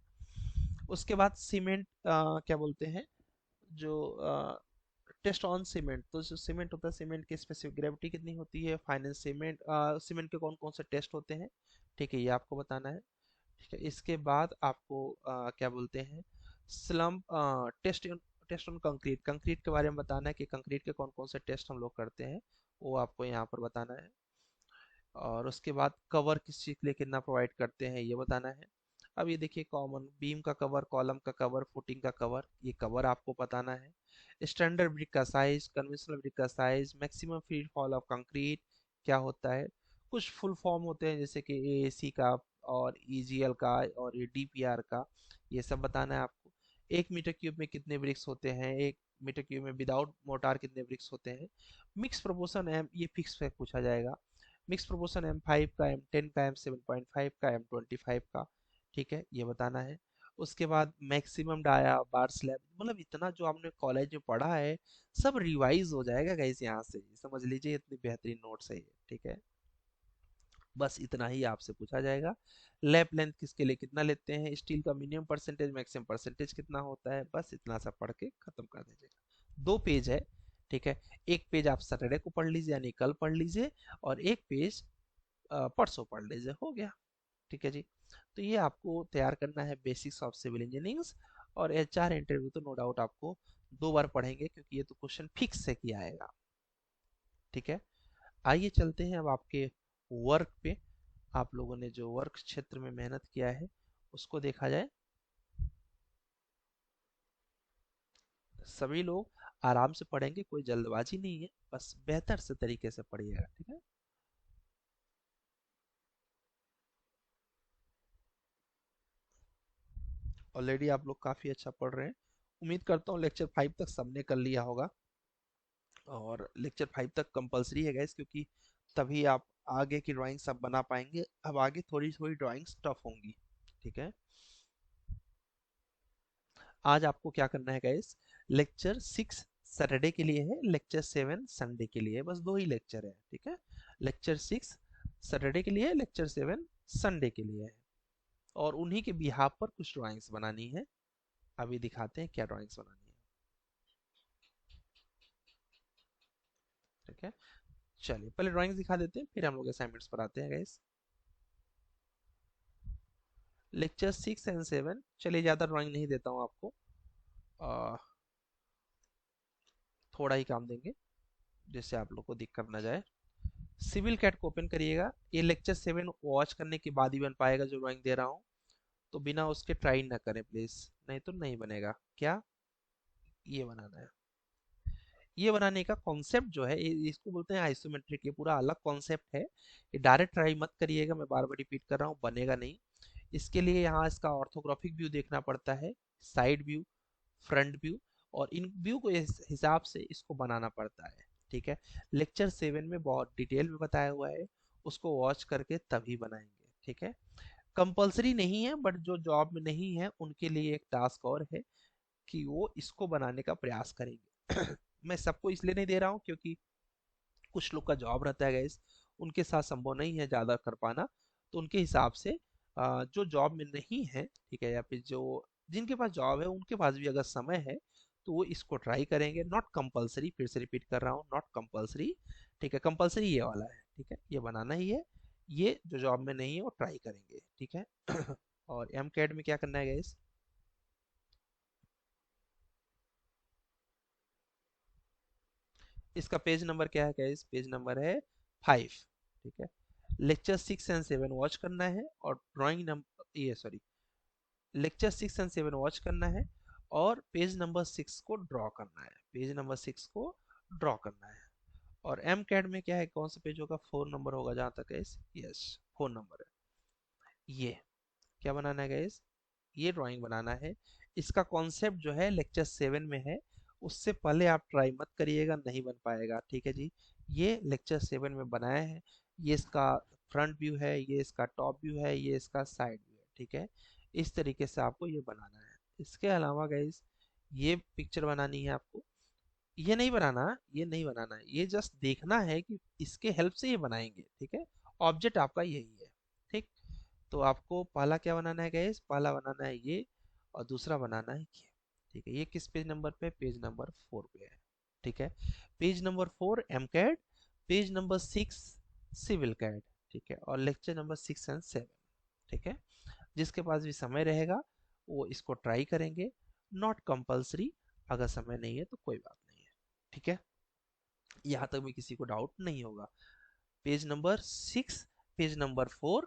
उसके बाद सीमेंट क्या बोलते हैं, जो टेस्ट ऑन सीमेंट, तो जो सीमेंट होता है सीमेंट की स्पेसिफिक ग्रेविटी कितनी होती है, फाइनल सीमेंट सीमेंट के कौन कौन से टेस्ट होते हैं, ठीक है, ये आपको बताना है। ठीक है, इसके बाद आपको क्या बोलते हैं slump test, test on concrete, concrete के बारे में बताना है कि कंक्रीट के कौन कौन से टेस्ट हम लोग करते हैं, वो आपको यहाँ पर बताना है। और उसके बाद कवर किस चीज़ के लिए कितना प्रोवाइड करते हैं ये बताना है। अब ये देखिए कॉमन बीम का कवर, कॉलम का कवर, फुटिंग का कवर, ये कवर आपको बताना है। स्टैंडर्ड ब्रिक का साइज, कन्वेंशनल ब्रिक का size, maximum free fall of concrete क्या होता है, कुछ फुल फॉर्म होते हैं जैसे कि एएसी का और ईजीएल का और ये डीपीआर का, ये सब बताना है आपको। 1 मीटर क्यूब में कितने ब्रिक्स होते हैं, 1 मीटर क्यूब में विदाउट मोटार कितने ब्रिक्स होते हैं। मिक्स प्रोपोर्शन एम, ये फिक्स फैक्ट पूछा जाएगा। मिक्स प्रोपोर्शन M5 का, M10 का, M7.5 का, M25 का, ठीक है, ये बताना है। उसके बाद मैक्सिमम डाया बार स्लैब, मतलब इतना जो आपने कॉलेज में पढ़ा है सब रिवाइज हो जाएगा गाइस, यहाँ से समझ लीजिए, इतनी बेहतरीन नोट्स है ये, ठीक है। बस इतना ही आपसे पूछा जाएगा। लैप लेंथ किसके लिए कितना लेते हैं, स्टील का मिनिमम परसेंटेज मैक्सिमम परसेंटेज कितना होता है, बस इतना सा पढ़ के खत्म कर दीजिएगा। 2 पेज है, ठीक है। एक पेज आप सैटरडे को पढ़ लीजिए यानी कल पढ़ लीजिए, और एक पेज परसों पढ़ लीजिए, हो गया, ठीक है जी। तो ये आपको तैयार करना है बेसिक्स ऑफ सिविल इंजीनियरिंग, और एचआर इंटरव्यू तो नो डाउट आपको 2 बार पढ़ेंगे क्योंकि ये तो क्वेश्चन फिक्स है कि आएगा, ठीक है। आइए चलते हैं अब आपके वर्क पे, आप लोगों ने जो वर्क क्षेत्र में मेहनत किया है उसको देखा जाए। सभी लोग आराम से पढ़ेंगे, कोई जल्दबाजी नहीं है, बस बेहतर से तरीके से पढ़िएगा, ठीक है। ऑलरेडी आप लोग काफी अच्छा पढ़ रहे हैं, उम्मीद करता हूँ लेक्चर 5 तक सबने कर लिया होगा, और लेक्चर 5 तक कंपलसरी है गाइस, क्योंकि तभी आप आगे की ड्राइंग सब बना पाएंगे। अब आगे थोड़ी थोड़ी ड्राइंग्स टफ होंगी, ठीक है। आज आपको क्या करना है गाइस, लेक्चर 6 सैटरडे के लिए है, लेक्चर 7 संडे के लिए है, बस 2 ही लेक्चर है, ठीक है। लेक्चर 6 सैटरडे के लिए है, लेक्चर 7 संडे के लिए है, और उन्हीं के बिहाफ पर कुछ ड्राइंग्स बनानी है। अभी दिखाते हैं क्या ड्राइंग्स बनानी है, ठीक है। चलिए पहले ड्राइंग्स दिखा देते हैं, फिर हम लोग असाइनमेंट्स पर आते हैं गाइस। लेक्चर 6 एंड 7, चलिए ज़्यादा ड्राइंग नहीं देता हूँ आपको, आ, थोड़ा ही काम देंगे जिससे आप लोग को दिक्कत ना जाए। सिविल कैट को ओपन करिएगा, ये लेक्चर 7 वॉच करने के बाद ही बन पाएगा जो ड्राइंग दे रहा हूँ, तो बिना उसके ट्राई ना करें प्लीज, नहीं तो नहीं बनेगा। क्या ये बनाना है, ये बनाने का कॉन्सेप्ट जो है इसको बोलते हैं आइसोमेट्रिक, ये पूरा अलग कॉन्सेप्ट है, ये डायरेक्ट ट्राई मत करिएगा, मैं बार बार रिपीट कर रहा हूँ, बनेगा नहीं। इसके लिए यहाँ इसका ऑर्थोग्राफिक व्यू देखना पड़ता है, साइड व्यू, फ्रंट व्यू, और इन व्यू को इस हिसाब से इसको बनाना पड़ता है, ठीक है। लेक्चर 7 में बहुत डिटेल में बताया हुआ है, उसको वॉच करके तभी बनाएंगे, ठीक है। कंपलसरी नहीं है, बट जो जॉब में नहीं है उनके लिए एक टास्क और है कि वो इसको बनाने का प्रयास करेंगे। मैं सबको इसलिए नहीं दे रहा हूँ क्योंकि कुछ लोग का जॉब रहता है गाइस, उनके साथ संभव नहीं है ज़्यादा कर पाना, तो उनके हिसाब से जो जॉब में नहीं है, ठीक है, या फिर जो जिनके पास जॉब है उनके पास भी अगर समय है तो वो इसको ट्राई करेंगे, नॉट कंपलसरी, फिर से रिपीट कर रहा हूँ, नॉट कंपलसरी, ठीक है, कंपलसरी ये वाला है, ठीक है, ये बनाना ही है, ये जो जॉब में नहीं है वो ट्राई करेंगे, ठीक है। और एम कैड में क्या करना है गाइस, इसका पेज नंबर क्या है गाइस, पेज नंबर है 5, ठीक है। लेक्चर 6 एंड 7 वॉच करना है और ड्राइंग नंबर, ये सॉरी, लेक्चर 6 एंड 7 वॉच करना है और पेज नंबर 6 को ड्रॉ करना है, पेज नंबर 6 को ड्रॉ करना है। और एम कैड में क्या है, कौन सा पेज होगा, 4 नंबर होगा जहां तक है, यस 4 नंबर है। ये क्या बनाना है गाइस, ये ड्राइंग बनाना है। इसका कॉन्सेप्ट जो है लेक्चर 7 में है, उससे पहले आप ट्राई मत करिएगा, नहीं बन पाएगा, ठीक है जी। ये लेक्चर 7 में बनाया है, ये इसका फ्रंट व्यू है, ये इसका टॉप व्यू है, ये इसका साइड व्यू है, ठीक है। इस तरीके से आपको ये बनाना है। इसके अलावा गाइस ये पिक्चर बनानी है आपको, ये नहीं बनाना, ये नहीं बनाना है, ये जस्ट देखना है कि इसके हेल्प से ये बनाएंगे, ठीक है। ऑब्जेक्ट आपका यही है, ठीक। तो आपको पहला क्या बनाना है गाइस, पहला बनाना है ये और दूसरा बनाना है ये, ठीक है। ये किस पेज नंबर पे, पेज नंबर 4 पे है, ठीक है। Page number 4 M CAD, page number 6 civil CAD, ठीक है, और लेक्चर नंबर 6 एंड 7, ठीक है। जिसके पास भी समय रहेगा वो इसको ट्राई करेंगे, नॉट कंपलसरी, अगर समय नहीं है तो कोई बात नहीं है, ठीक है। यहाँ तक भी किसी को डाउट नहीं होगा। पेज नंबर 6, पेज नंबर 4,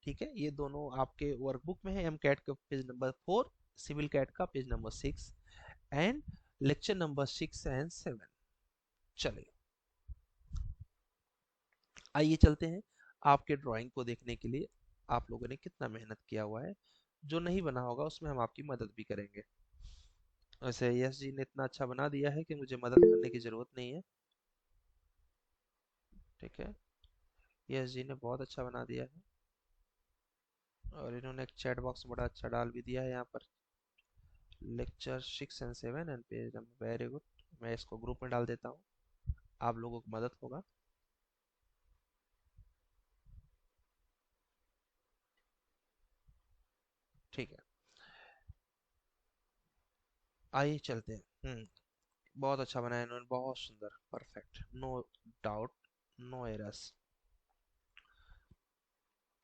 ठीक है, ये दोनों आपके वर्कबुक में है, एम कैट का पेज नंबर 4, सिविल कैट का page number 6 and lecture number 6 and 7। चलिए आइए चलते हैं आपके ड्राइंग को देखने के लिए आप लोगों ने कितना मेहनत किया हुआ है। जो नहीं बना होगा उसमें हम आपकी मदद भी करेंगे। वैसे यश जी ने इतना अच्छा बना दिया है कि मुझे मदद करने की जरूरत नहीं है, ठीक है। यश जी ने बहुत अच्छा बना दिया है और इन्होंने एक चैट बॉक्स बड़ा अच्छा डाल भी दिया है यहाँ पर, lecture 6 and 7 and page number, very good. मैं इसको ग्रुप में डाल देता हूँ, आप लोगों को मदद होगा। ठीक है, आइए चलते हैं। बहुत अच्छा बनाया इन्होंने, बहुत सुंदर, perfect, no doubt, no errors.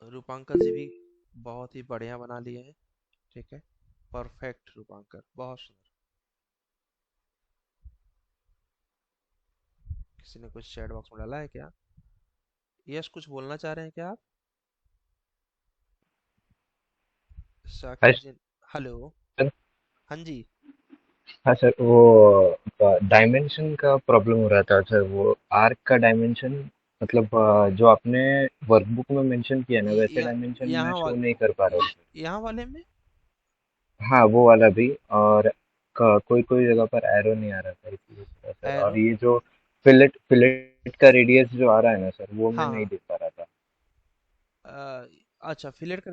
Rupankar ji भी बहुत ही बढ़िया बना लिए हैं, ठीक है, परफेक्ट रूपांकर, बहुत सुंदर। किसी ने कुछ चैट बॉक्स में डाला है क्या, यश कुछ बोलना चाह रहे हैं क्या आप, हाँ शाकिर जी, हेलो, सर। हाँ जी। हाँ सर, वो डायमेंशन का प्रॉब्लम हो रहा था सर। वो आर्क का डायमेंशन, मतलब जो आपने वर्कबुक में मेंशन किया ना, वैसे डायमेंशन मैं यहाँ शो नहीं कर पा रहा हूँ। यहाँ वाले में, हाँ, वो वाला भी। और कोई कोई जगह पर एरो नहीं आ रहा था, इसलिए थोड़ा सर। एरो, और ये जो फिलेट का रेडियस जो आ रहा है ना सर, वो मैं हाँ नहीं हाँ, देख पा रहा था। अच्छा फिलेट का,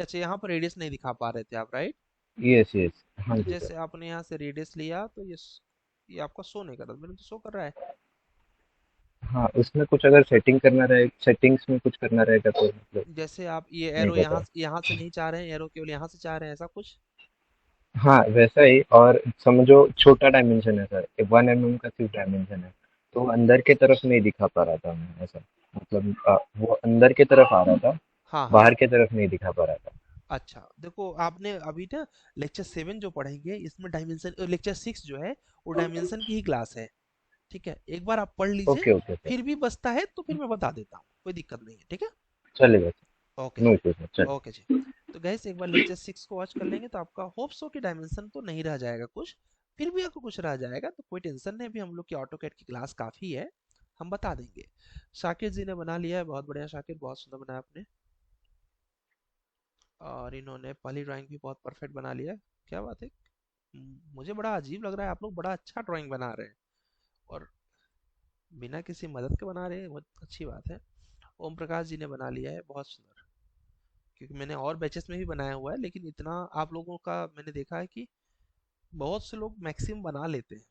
अच्छा यहाँ पर रेडियस नहीं दिखा पा रहे थे आप, राइट। यस यस, हाँ तो जी सर। जैसे आपने यहाँ से रेडियस लिया तो ये आपका शो नहीं कर रहा, मेरे तो शो कर रहा है। हाँ, उसमें कुछ अगर सेटिंग करना रहे, सेटिंग्स में कुछ करना रहेगा तो मतलब जैसे आप ये नहीं एरो पता। यहाँ से नहीं चाह रहे हैं, एरो केवल यहाँ से चाह रहे हैं, ऐसा कुछ। हाँ, वैसा ही। और समझो छोटा डायमेंशन है सर, 1 mm का सिर्फ डायमेंशन है, तो अंदर के तरफ नहीं दिखा पा रहा था मैं ऐसा। मतलब वो अंदर के तरफ आ रहा था, हाँ हाँ, बाहर के तरफ नहीं दिखा पा रहा था। अच्छा देखो आपने अभी ना लेक्चर 7 जो पढ़ेंगे इसमें डायमेंशन, लेक्चर 6 जो है वो डायमेंशन की ही क्लास है, ठीक है, एक बार आप पढ़ लीजिए, ओके ओके सर, फिर भी बचता है तो फिर मैं बता देता हूँ, कोई दिक्कत नहीं है, ठीक है। चलेगा ओके सर, नो जी, इशू सर, चलिए। ओके जी। तो गैस एक बार लेक्चर 6 को वॉच कर लेंगे तो आपका होप सो कि डायमेंशन तो नहीं रह जाएगा कुछ, फिर भी आपको कुछ रह जाएगा तो कोई टेंशन नहीं, अभी हम लोग की ऑटोकैड की क्लास काफ़ी है, हम बता देंगे। शाकिर जी ने बना लिया है, बहुत बढ़िया शाकिर, बहुत सुंदर बनाया आपने। और इन्होंने पहली ड्राइंग भी बहुत परफेक्ट बना लिया है, क्या बात है। मुझे बड़ा अजीब लग रहा है, आप लोग बड़ा अच्छा ड्राइंग बना रहे हैं और बिना किसी मदद के बना रहे हैं, बहुत अच्छी बात है। ओम प्रकाश जी ने बना लिया है, बहुत सुंदर, क्योंकि मैंने और बैचेस में भी बनाया हुआ है लेकिन इतना आप लोगों का मैंने देखा है कि बहुत से लोग मैक्सिमम बना लेते हैं।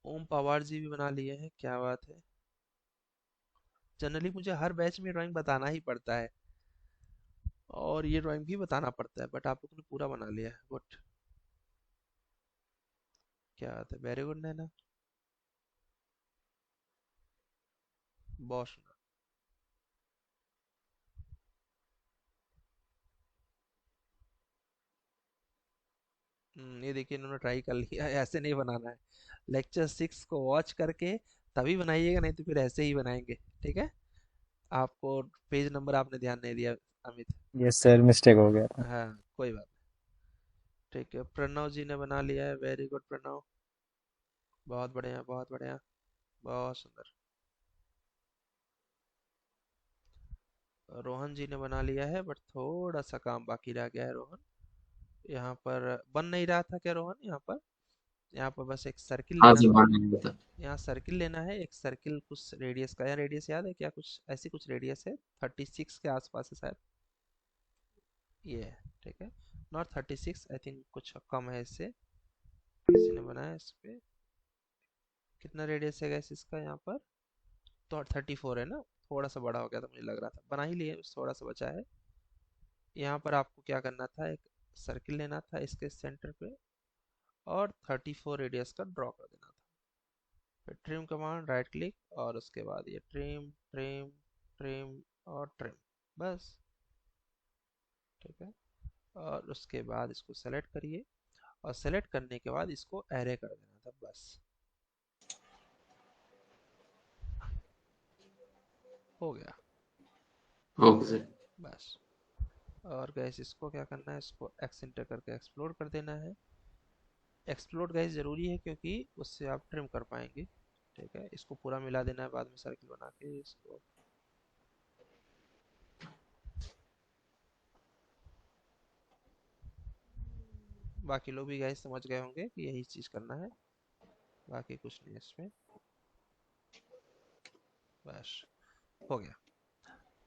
ओम पवार जी भी बना लिए हैं, क्या बात है। जनरली मुझे हर बैच में ड्राइंग बताना ही पड़ता है, और ये ड्राइंग भी बताना पड़ता है, बट आप लोगों ने पूरा बना लिया है, गुड। क्या बात है, वेरी गुड नैना, बहुत सुंदर। ये देखिए इन्होंने ट्राई कर लिया है, ऐसे नहीं बनाना है। लेक्चर 6 को वॉच करके तभी बनाइएगा, नहीं तो फिर ऐसे ही बनाएंगे, ठीक है। आपको पेज नंबर आपने ध्यान नहीं दिया अमित। यस सर, मिस्टेक हो गया था। हाँ कोई बात नहीं, ठीक है। प्रणव जी ने बना लिया है, वेरी गुड प्रणव, बहुत बढ़िया बहुत बढ़िया, बहुत सुंदर। रोहन जी ने बना लिया है, बट थोड़ा सा काम बाकी रह गया है रोहन। यहाँ पर बन नहीं रहा था क्या रोहन? यहाँ पर बस एक सर्किल हाँ लेना जी, था। मान नहीं था। यहाँ सर्किल लेना है, एक सर्किल कुछ रेडियस का, या रेडियस याद है क्या? कुछ ऐसी कुछ रेडियस है, 36 के आसपास है शायद, ये है, ठीक है। नॉट 36, आई थिंक कुछ कम है इससे। किसी ने बनाया इस पे, कितना रेडियस है गैस इसका यहाँ पर? तो 34 है ना, थोड़ा सा बड़ा हो गया था, मुझे लग रहा था। बना ही लिए, बस थोड़ा सा बचा है। यहाँ पर आपको क्या करना था, एक सर्किल लेना था इसके सेंटर पे, और 34 रेडियस का ड्रॉ कर देना था। फिर ट्रिम कमांड, राइट क्लिक, और उसके बाद ये ट्रिम ट्रिम ट्रिम और ट्रिम, बस, ठीक है। और उसके बाद इसको सेलेक्ट करिए, और सेलेक्ट करने के बाद इसको एरे कर देना था, बस हो गया, ओके सर। बस। और गैस इसको क्या करना है, इसको एक्सेंटर करके एक्सप्लोर कर देना है। एक्सप्लोर गैस ज़रूरी है क्योंकि उससे आप ट्रिम कर पाएंगे, ठीक है। इसको पूरा मिला देना है बाद में सर्किल बना के इसको। बाकी लोग भी गैस समझ गए होंगे कि यही चीज़ करना है, बाकी कुछ नहीं है इसमें, बस हो गया,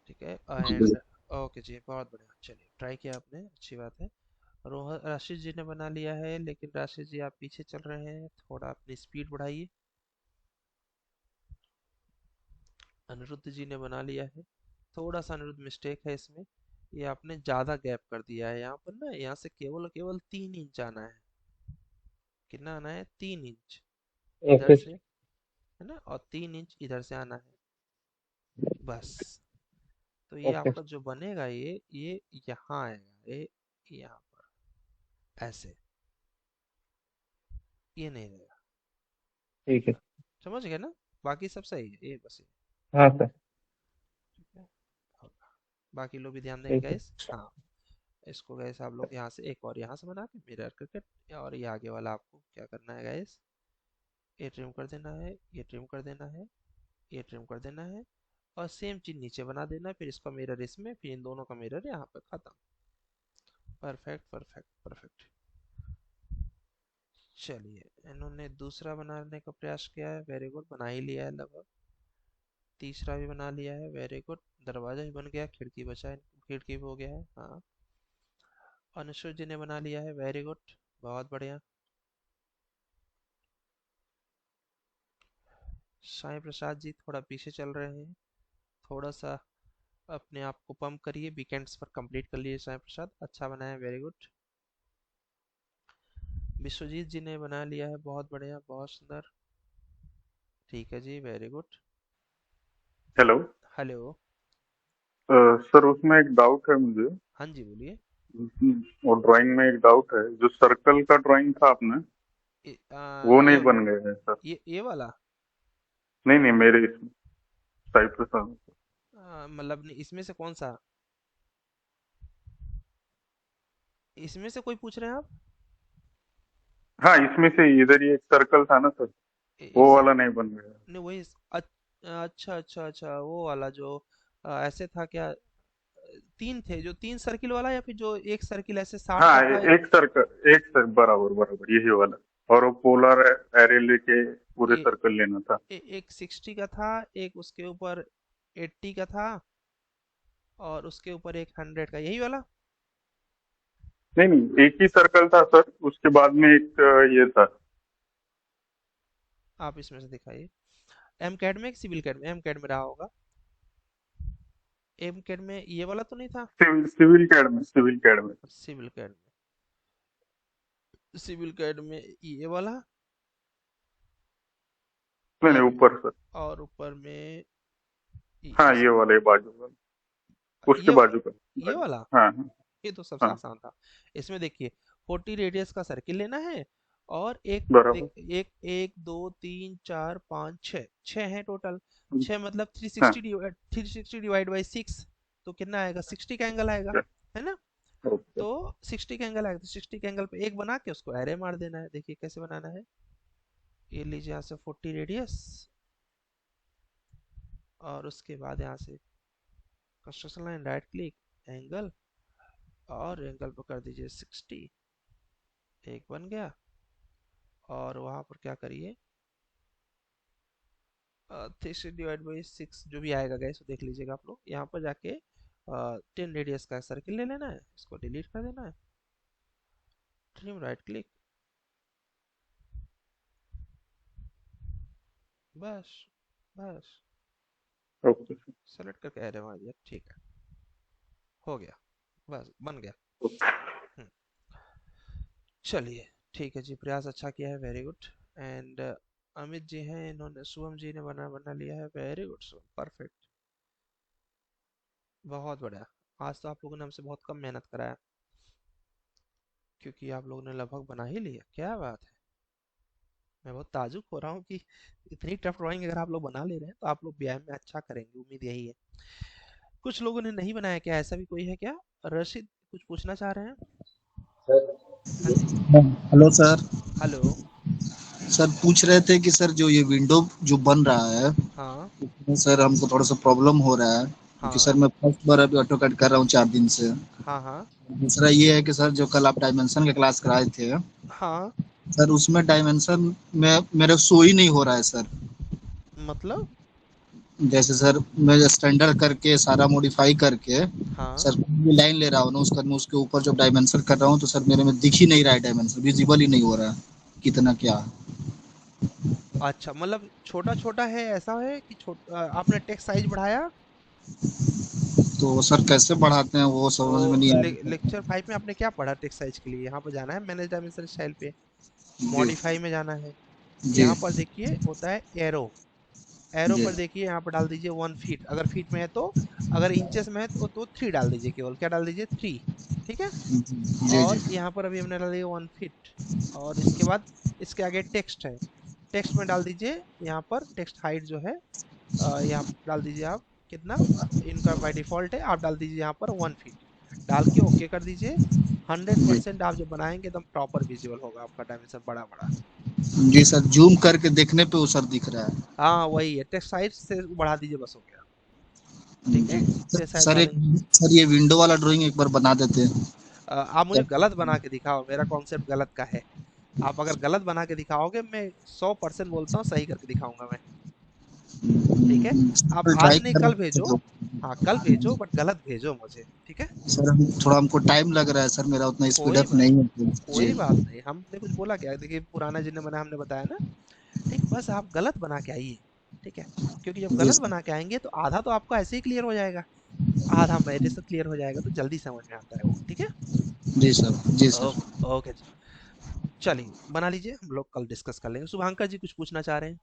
ठीक है। एंड ओके जी, बहुत बढ़िया, चलिए ट्राई किया आपने, अच्छी बात है। रोहन राशिद जी ने बना लिया है, लेकिन राशिद जी आप पीछे चल रहे हैं, थोड़ा अपनी स्पीड बढ़ाइए। अनिरुद्ध जी ने बना लिया है, थोड़ा सा अनिरुद्ध मिस्टेक है इसमें, ये आपने ज़्यादा गैप कर दिया है यहाँ पर ना, यहाँ से केवल केवल 3 इंच आना है। कितना आना है? 3 इंच इधर ओके से, है ना, और 3 इंच इधर से आना है, बस। तो ये ओके आपका जो बनेगा, ये यहाँ आएगा, ये यहाँ पर ऐसे, ये नहीं रहेगा, ठीक है। समझ गए ना? बाकी सब सही है, ये बस ये, हाँ सर। ठीक है। होगा। बाकी लोग भी ध्यान देंगे ठीक है। गाइस, हाँ। इसको गैस आप लोग यहाँ से एक और यहाँ से बना के मिरर करके, और ये आगे वाला आपको क्या करना है गैस, ये ट्रिम कर देना है, ये ट्रिम कर देना है, ये ट्रिम कर देना है, और सेम चीज नीचे बना देना है। फिर इसका मिरर इसमें, फिर इन दोनों का मिरर यहाँ पे, खत्म। Perfect perfect perfect. चलिए, इन्होंने दूसरा बनाने का प्रयास किया है, वेरी गुड, बना ही लिया है लगभग। तीसरा भी बना लिया है, वेरी गुड। दरवाजा भी बन गया, खिड़की बचा है, खिड़की भी हो गया है, हाँ। अनुष्ठ जी ने बना लिया है, वेरी गुड, बहुत बढ़िया। साईं प्रसाद जी थोड़ा पीछे चल रहे हैं, थोड़ा सा अपने आप को पंप करिए, वीकेंड्स पर कंप्लीट कर लिए साईं प्रसाद, अच्छा बनाया, वेरी गुड। विश्वजीत जी ने बना लिया है, बहुत बढ़िया बहुत सुंदर, ठीक है जी, very good. Hello hello, sir, उसमें एक डाउट है मुझे। हाँ जी बोलिए। और ड्राइंग में एक डाउट है, जो सर्कल का ड्राइंग था आपने, वो नहीं ये बन गया है सर। ये वाला, नहीं नहीं, मेरे इसमें साइप्रस में। मतलब इसमें से कौन सा, इसमें से कोई पूछ रहे हैं आप? हाँ, इसमें से इधर ही एक सर्कल था ना सर, वो इस वाला नहीं बन गया। नहीं, वही अच्छा अच्छा अच्छा, वो वाला जो ऐसे था क्या? तीन थे, जो 3 सर्किल वाला, या फिर जो एक सर्किल ऐसे 60 हाँ, का था? एक सर्कल, एक सर, बराबर बराबर यही वाला। और वो पोलर एरे लेके पूरे ए, सर्कल लेना था। एक 60 का था, एक उसके ऊपर 80 का था, और उसके ऊपर एक 100 का, यही वाला। नहीं नहीं, एक ही सर्कल था सर, उसके बाद में एक ये था। आप इसमें से दिखाइए, एम कैड में, सिविल कैड में, एम कैड में रहा होगा। एम कैड में ये वाला तो नहीं था? सिविल कैड में, सिविल कैड में। सिविल कैड में, सिविल कैड में ये वाला, नहीं या नहीं, ऊपर सर। और ऊपर में हाँ ये वाला, ये बाजू का, उसके ये बाजू का। ये वाला। हाँ हाँ ये तो सबसे हाँ, आसान था। इसमें देखिए 40 रेडियस का सर्किल लेना है और बराबर। एक एक दो तीन चार पाँच छः, छः है टोटल। छः मतलब हाँ 360 डिवाइड बाई 6, तो कितना आएगा? 60 का एंगल आएगा, है ना? ओके। तो 60 का एंगल आएगा, तो 60 के एंगल पे एक बना के उसको एरे मार देना है। देखिए कैसे बनाना है। ये लीजिए यहाँ से 40 रेडियस, और उसके बाद यहाँ से construction line, right click, angle, और एंगल पर कर दीजिए 60। एक बन गया। और वहाँ पर क्या करिए, 3 डिवाइड बाई 6 जो भी आएगा गैस, देख लीजिएगा आप लोग। यहाँ पर जाके 10 रेडियस का सर्किल ले लेना है, इसको डिलीट कर देना है, ट्रिम, राइट क्लिक, बस बस ओके सेलेक्ट करके एरे मार दिया, ठीक है, हो गया, बस बन गया। हम्म, चलिए ठीक है जी, प्रयास अच्छा किया है, very good. And Amit ji हैं, इन्होंने, शुभम जी ने बना लिया है, वेरी गुड शुभम, परफेक्ट, बहुत बढ़िया। आज तो आप लोगों ने हमसे बहुत कम मेहनत कराया, क्योंकि आप लोगों ने लगभग बना ही लिया, क्या बात है। मैं बहुत ताजुब हो रहा हूँ कि इतनी टफ ड्राइंग अगर आप लोग बना ले रहे हैं तो आप लोग बीआई में अच्छा करेंगे, उम्मीद यही है। कुछ लोगों ने नहीं बनाया, क्या ऐसा भी कोई है क्या? रशीद कुछ पूछना चाह रहे हैं? सर हाँ जी, हेलो सर। हेलो। सर पूछ रहे थे कि सर जो ये विंडो जो बन रहा है, हाँ उसमें सर हमको थोड़ा सा प्रॉब्लम हो रहा है, क्योंकि हाँ सर मैं फर्स्ट बार अभी ऑटो कैड कर रहा हूँ 4 दिन से। हाँ हाँ दूसरा ये है कि सर जो कल आप डायमेंशन के क्लास कराए थे हाँ, सर, उसमें डायमेंशन में मेरे शो ही नहीं हो रहा है सर। मतलब? जैसे सर मैं स्टैंडर्ड करके सारा मॉडिफाई करके हाँ, सर ये लाइन ले रहा हूँ ना, उसका मैं उसके ऊपर जब डायमेंशन कर रहा हूँ तो सर मेरे में दिख ही नहीं रहा है, डायमेंशन विजिबल ही नहीं हो रहा है कितना क्या है। अच्छा, मतलब छोटा छोटा है, ऐसा है कि आपने टेक्स्ट साइज बढ़ाया? तो सर कैसे बढ़ाते हैं वो समझ में तो नहीं आ रहा। लेक्चर 5 में आपने क्या पढ़ा टेक्स्ट साइज के लिए? यहाँ पर जाना है मैनेज डायमेंशन स्टाइल पे, जी मॉडिफाई में जाना है। जी यहाँ पर देखिए होता है एरो, एरो जी पर देखिए, यहाँ पर डाल दीजिए 1 फीट, अगर फीट में है तो, अगर इंचेस में है तो 3 डाल दीजिए, केवल क्या डाल दीजिए, 3, ठीक है। जी जी और यहाँ पर अभी हमने डाल दिया 1 फीट, और इसके बाद इसके आगे टेक्स्ट है, टेक्स्ट में डाल दीजिए, यहाँ पर टेक्स्ट हाइट जो है, यहाँ डाल दीजिए आप कितना, इनका बाय डिफॉल्ट है, आप डाल दीजिए यहाँ पर 1 फीट, डाल के ओके कर दीजिए। 100% आप जब बनाएंगे एकदम प्रॉपर विजुअल होगा आपका, डायमेंशन बड़ा बड़ा। जी सर, जूम करके देखने पे वो सर दिख रहा है। हाँ वही है, टेक्स्ट साइज से बढ़ा दीजिए, बस हो गया, ठीक है। जी 6 साइज सर, एक डालेंगे। सर ये विंडो वाला ड्राइंग एक बार बना देते हैं। आप मुझे गलत बना के दिखाओ, मेरा कॉन्सेप्ट गलत का है। आप अगर गलत बना के दिखाओगे, मैं 100% बोलता हूँ सही करके दिखाऊंगा मैं, ठीक है। आप आज ट्राई नहीं कर कल रहे भेजो, थे। हाँ कल भेजो, बट गलत भेजो मुझे, ठीक है। सर थोड़ा हमको टाइम लग रहा है सर, मेरा उतना स्पीड कोई अप बात, नहीं है जी। कोई बात नहीं, हमने कुछ बोला क्या? देखिए पुराना जिन्हें बना हमने बताया ना, ठीक, बस आप गलत बना के आइए, ठीक है। क्योंकि जब जी गलत सर। बना के आएंगे तो आधा तो आपका ऐसे ही क्लियर हो जाएगा, आधा मेरे से क्लियर हो जाएगा, तो जल्दी समझ में आता है वो, ठीक है। जी सर। जी सर। ओके ओके जी, चलिए बना लीजिए, हम लोग कल डिस्कस कर लेंगे। शुभांकर जी कुछ पूछना चाह रहे हैं?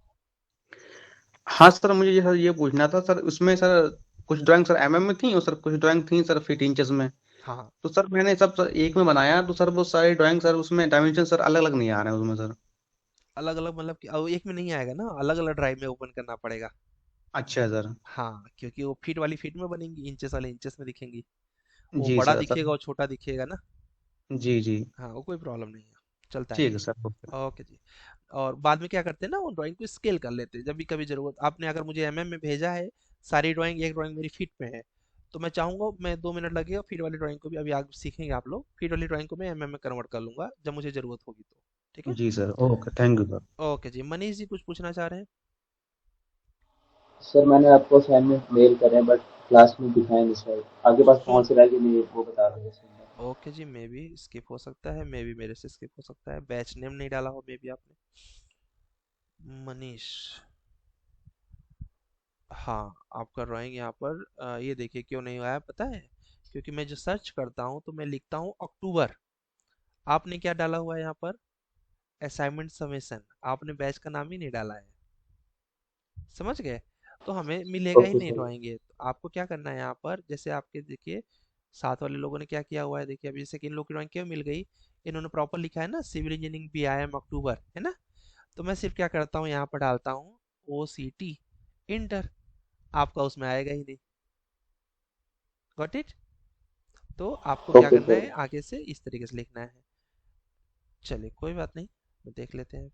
हाँ सर, मुझे ये सर ये पूछना था सर, उसमें सर कुछ ड्राइंग सर एमएम में थी और सर कुछ ड्राइंग थी सर फीट इंचेस में। हाँ हाँ, तो सर मैंने सब सर एक में बनाया, तो सर वो सारी ड्राइंग सर उसमें डायमेंशन सर अलग अलग नहीं आ रहे हैं उसमें सर। अलग अलग मतलब कि अब एक में नहीं आएगा ना, अलग अलग ड्राइव में ओपन करना पड़ेगा। अच्छा सर। हाँ, क्योंकि वो फीट वाली फीट में बनेंगी, इंचेस वाले इंचेस में दिखेंगी, वो जी बड़ा सर दिखेगा सर। और छोटा दिखेगा ना। जी जी। हाँ, वो कोई प्रॉब्लम नहीं है, चलता है। ठीक है सर, ओके। ओके जी। और बाद में क्या करते हैं ना, वो ड्राइंग को स्केल कर लेते हैं, जब भी कभी जरूरत, आपने अगर मुझे एमएम में भेजा है, सारी ड्राइंग, एक ड्राइंग मेरी फीट में है, तो मैं चाहूंगा, मैं 2 मिनट लगेगा, फीट वाली ड्राइंग को भी अभी आगे सीखेंगे आप लोग, फीट वाली ड्राइंग को मैं एमएम में कन्वर्ट कर लूंगा जब मुझे जरूरत होगी तो, ठीक है। जी sir, okay, thank you sir. Okay जी, मनीष जी कुछ पूछना चाह रहे हैं? सर मैंने आपको असाइनमेंट मेल करे बट क्लास में दिखाए नहीं सर, आपके पास सुन, पहुंच रहा है कि नहीं वो बता दो सर। ओके जी, मे बी स्किप हो सकता है, मे बी मेरे से स्किप हो सकता है, बैच नेम नहीं डाला हो मे बी आपने। मनीष, हाँ, आपका ड्राइंग यहाँ पर ये देखिए क्यों नहीं आया पता है? क्योंकि मैं जो सर्च करता हूँ तो मैं लिखता हूँ अक्टूबर। आपने क्या डाला हुआ है यहाँ पर? Assignment submission. आपने बैच का नाम ही नहीं डाला है, समझ गए? तो हमें मिलेगा ही ओके नहीं सर। ड्राइंग ये। तो आपको क्या करना है यहाँ पर, जैसे आपके देखिए साथ वाले लोगों ने क्या किया हुआ है, देखिए अभी जैसे कि इन लोग की ड्राइंग क्यों मिल गई, इन्होंने प्रॉपर लिखा है ना सिविल इंजीनियरिंग BIM अक्टूबर, है ना? तो मैं सिर्फ क्या करता हूँ, यहाँ पर डालता हूँ OCT इंटर। आपका उसमें आएगा ही नहीं। Got it? तो आपको क्या ओके करना सर। है, आगे से इस तरीके से लिखना है। चलिए कोई बात नहीं, तो देख लेते हैं।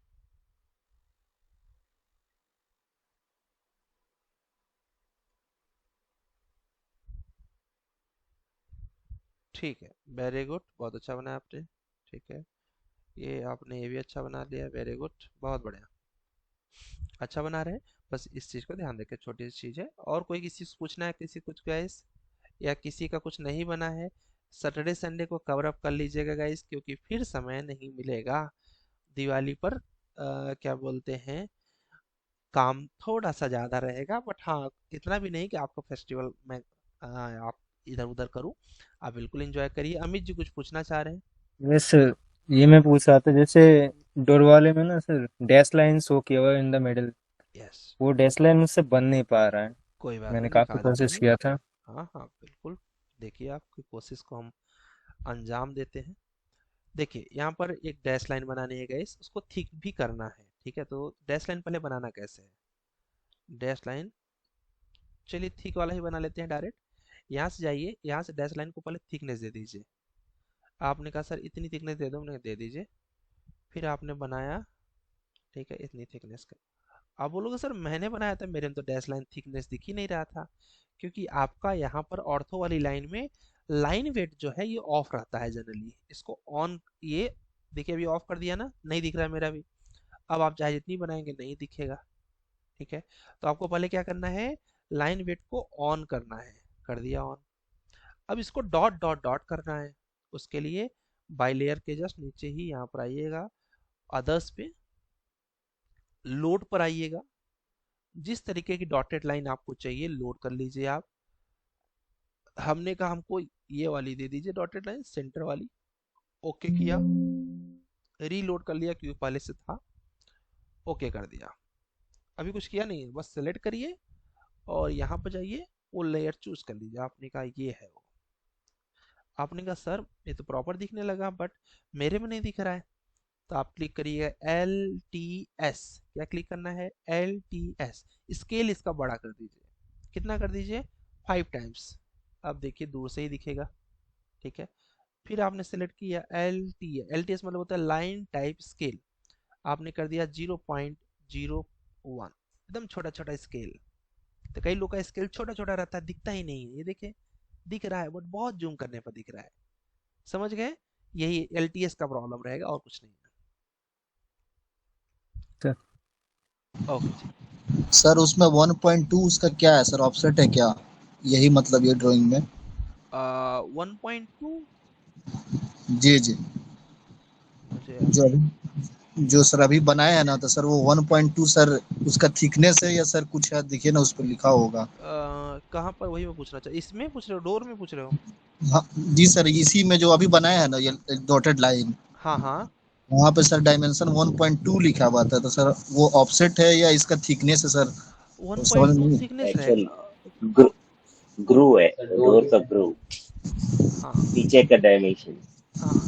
ठीक है, वेरी गुड, बहुत अच्छा बनाया आपने। ठीक है, ये आपने ये भी अच्छा बना लिया, वेरी गुड, बहुत बढ़िया, अच्छा बना रहे हैं। बस इस चीज़ को ध्यान रखें, छोटी सी चीज़ है। और कोई किसी से पूछना है, किसी कुछ गाइस, या किसी का कुछ नहीं बना है? सैटरडे संडे को कवर अप कर लीजिएगा गाइस, क्योंकि फिर समय नहीं मिलेगा दिवाली पर। क्या बोलते हैं, काम थोड़ा सा ज़्यादा रहेगा, बट हाँ इतना भी नहीं कि आपका फेस्टिवल में आप इधर उधर करूँ। आप बिल्कुल एंजॉय करिए। अमित जी कुछ पूछना चाह रहे हैं? यस सर, ये मैं पूछ रहा था, जैसे डोर वाले में ना सर डैश लाइन शो किया हुआ है इन द मिडल, यस, वो डैश लाइन मुझसे बन नहीं पा रहा है। कोई बात मैंने नहीं, काफी दिखा देते कोशिश हैं। किया था। हाँ हाँ बिल्कुल, देखिए आपकी कोशिश को हम अंजाम देते हैं। देखिए यहाँ पर एक डैश लाइन बनानी है गाइस, उसको थिक भी करना है, ठीक है? तो डैश लाइन पहले बनाना कैसे है, डैश लाइन, चलिए थिक वाला ही बना लेते हैं डायरेक्ट। यहाँ से जाइए, यहाँ से डैश लाइन को पहले थिकनेस दे दीजिए। आपने कहा सर इतनी थिकनेस दे दो, मैंने कहा, दे दीजिए। फिर आपने बनाया, ठीक है, इतनी थिकनेस का। आप बोलोगे सर मैंने बनाया था, मेरे में तो डैश लाइन थिकनेस दिख ही नहीं रहा था। क्योंकि आपका यहाँ पर ऑर्थो वाली लाइन में लाइन वेट जो है ये ऑफ रहता है जनरली। इसको ऑन, ये देखिए अभी ऑफ कर दिया ना, नहीं दिख रहा है मेरा भी। अब आप चाहे जितनी बनाएंगे नहीं दिखेगा, ठीक है? तो आपको पहले क्या करना है, लाइन वेट को ऑन करना है, कर दिया ऑन। अब इसको डॉट डॉट डॉट करना है। उसके लिए बाई लेयर के जस्ट नीचे ही यहाँ पर आइएगा, अदर्स पे, लोड पर आइएगा। जिस तरीके की डॉटेड लाइन आपको चाहिए लोड कर लीजिए आप। हमने कहा हमको ये वाली दे दीजिए डॉटेड लाइन, सेंटर वाली। ओके किया, रीलोड कर लिया क्योंकि पहले से था, ओके कर दिया। अभी कुछ किया नहीं है, बस सेलेक्ट करिए और यहाँ पर जाइए, वो लेयर चूज कर लीजिए। आपने कहा ये है वो। आपने कहा सर ये तो प्रॉपर दिखने लगा, बट मेरे में नहीं दिख रहा है। तो आप क्लिक करिए LTS। क्या क्लिक करना है, LTS। स्केल इसका बड़ा कर दीजिए, कितना कर दीजिए, 5 टाइम्स। अब देखिए दूर से ही दिखेगा, ठीक है? फिर आपने सेलेक्ट किया LTS मतलब होता है लाइन टाइप स्केल। आपने कर दिया 0.01, एकदम छोटा छोटा स्केल। तो कई लोग का स्केल छोटा छोटा रहता है, दिखता ही नहीं है। ये देखिए दिख रहा है, बट बहुत जूम करने पर दिख रहा है। समझ गए? यही LTS का प्रॉब्लम रहेगा और कुछ नहीं सर है। ओके जी। सर उसमें 1.2 उसका क्या है सर, ऑफसेट है क्या, यही मतलब ये ड्राइंग में? 1.2 जी जी, मुझे जो अभी अभी जो सर अभी बनाया है ना, तो सर वो 1.2 सर उसका थिकनेस है या सर कुछ है, देखिए ना उस पर लिखा होगा। कहाँ पर, वही मैं पूछना चाहिए, इसमें पूछ रहे हो, डोर में पूछ रहे हो? हाँ जी सर, इसी में जो अभी बनाया है ना ये डॉटेड लाइन, हाँ हाँ, वहाँ पे सर डायमेंशन 1.2 लिखा हुआ था, तो सर वो ऑफसेट है या इसका थिकनेस है सर, तो समझ 1.2 नहीं। थिकनेस एक्चुअल रहेगा। ग्रू है, डोर का ग्रू, हाँ पीछे का डायमेंशन। हाँ,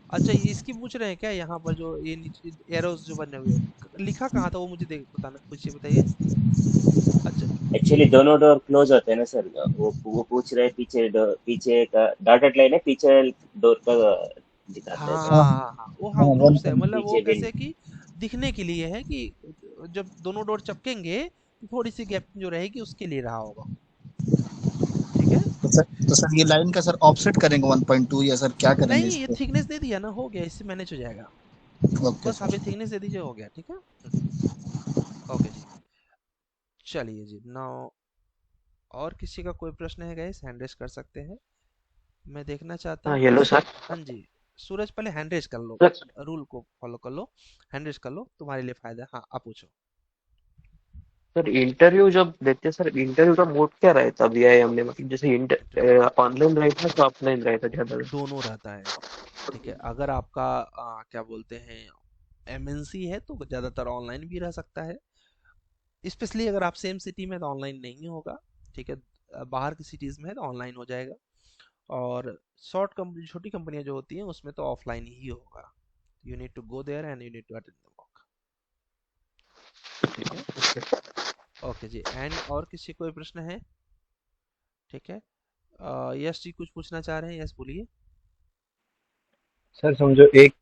अच्छा ये इसकी पूछ रहे हैं क्या, यहाँ पर जो ये नीचे एरोस जो बने हुए हैं, लिखा कहाँ था वो मुझे देख बताना, पूछिए बताइए। अच्छा, एक्चुअली दोनों डोर क्लोज होते हैं ना सर, वो पूछ रहे हैं पीछे का डॉटेड लाइन है, पीछे डोर का दिखाते हैं हाँ सर, हाँ हाँ हाँ, वो हाँ हाँ ग्रुप से है, 1. मतलब वो पीछे विंड। कैसे कि दिखने के लिए है कि जब दोनों डोर चपकेंगे तो थोड़ी सी गैप जो रहेगी उसके लिए रहा होगा, ठीक है? तो सर ये लाइन का सर ऑफसेट करेंगे 1.2 या सर क्या करेंगे नहीं इस ये पे? थिकनेस दे दिया ना, हो गया, इससे मैनेज हो जाएगा। ओके बस आप सर। ये थिकनेस दे दीजिए, हो गया, ठीक है? ओके जी, चलिए जी। नाउ और किसी का कोई प्रश्न है गाइस, हैंड रेज कर सकते हैं। मैं देखना चाहता हाँ हूँ हेलो सर। हाँ जी, सूरज पहले हैंड रेज कर लो, सर रूल को फॉलो कर लो, हैंड रेज कर लो, तुम्हारे लिए फायदा है। हाँ आप पूछो। सर इंटरव्यू जब देते हैं सर, इंटरव्यू का मोड क्या रहता है वीआईएम में? मतलब जैसे ऑनलाइन रहता है तो ऑफलाइन रहता है ज्यादा? दोनों रहता है। ठीक है, अगर आपका क्या बोलते हैं एमएनसी है तो ज़्यादातर ऑनलाइन भी रह सकता है, स्पेशली अगर आप सेम सिटी में तो ऑनलाइन नहीं होगा। ठीक है, बाहर की सिटीज़ में है तो ऑनलाइन हो जाएगा, और शॉर्ट कंपनी छोटी कंपनियां जो होती हैं उसमें तो ऑफलाइन ही होगा। You need to go there and you need to attend the work. ठीक है, ओके जी। एंड और किसी कोई प्रश्न है? ठीक है, यश जी कुछ पूछना चाह रहे हैं? यस बोलिए। सर समझो एक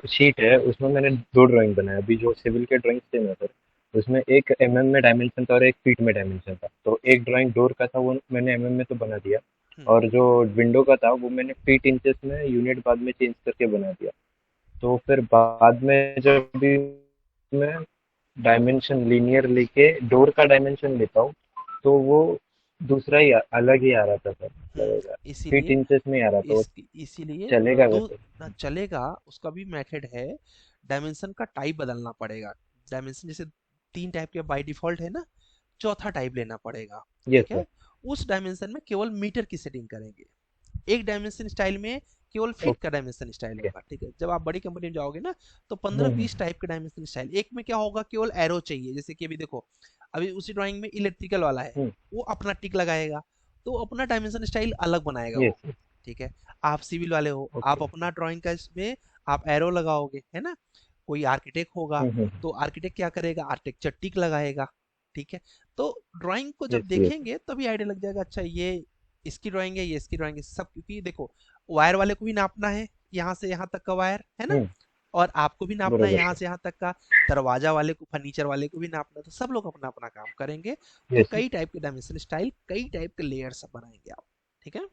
शीट है, उसमें मैंने 2 ड्राइंग बनाया। अभी जो सिविल के ड्राइंग्स थे ना सर, उसमें एक एमएम में डायमेंशन था और एक फीट में डायमेंशन था। तो एक ड्राइंग डोर का था, वो मैंने एमएम में तो बना दिया, और जो विंडो का था वो मैंने फीट इंचेस में यूनिट बाद में चेंज करके बना दिया। तो फिर बाद में जब भी मैं डायमेंशन लीनियर लेके डोर का डायमेंशन लेता हूँ, तो वो दूसरा ही अलग ही आ रहा था सर, फीट इसीलिए इंचेस में आ रहा था। वो इसीलिए चलेगा वैसे? चलेगा, उसका भी मेथड है। डायमेंशन का टाइप बदलना पड़ेगा। डायमेंशन जैसे 3 टाइप के बाय डिफॉल्ट है ना, चौथा टाइप लेना पड़ेगा। यस ठीक है, सर। उस डायमेंशन में केवल मीटर की सेटिंग करेंगे। एक डायमेंशन स्टाइल में केवल फीट का डायमेंशन स्टाइल होगा। ठीक है, जब आप बड़ी कंपनी में जाओगे ना तो 15-20 टाइप के डायमेंशन स्टाइल। एक में क्या होगा, केवल एरो चाहिए। जैसे कि अभी देखो, अभी उसी ड्राइंग में इलेक्ट्रिकल वाला है, वो अपना टिक लगाएगा तो अपना डायमेंशन स्टाइल अलग बनाएगा वो। यस। ठीक है, आप सिविल वाले हो, आप अपना ड्राइंग का इसमें आप एरो लगाओगे, है ना। कोई आर्किटेक्ट होगा तो आर्किटेक्ट क्या करेगा, आर्किटेक्चर टिक लगाएगा। ठीक है, तो ड्राइंग को जब यस यस। देखेंगे तभी आइडिया लग जाएगा, अच्छा ये इसकी ड्राइंग है, ये इसकी ड्राइंग है सब। क्योंकि देखो, वायर वाले को भी नापना है यहाँ से यहाँ तक का वायर, है ना, और आपको भी नापना है बरोबर यहाँ सर। से यहाँ तक का। दरवाजा वाले को, फर्नीचर वाले को भी नापना है, तो सब लोग अपना अपना काम करेंगे। तो यस। कई टाइप के डायमेंशन स्टाइल, कई टाइप के लेयर्स बनाएंगे आप। ठीक है।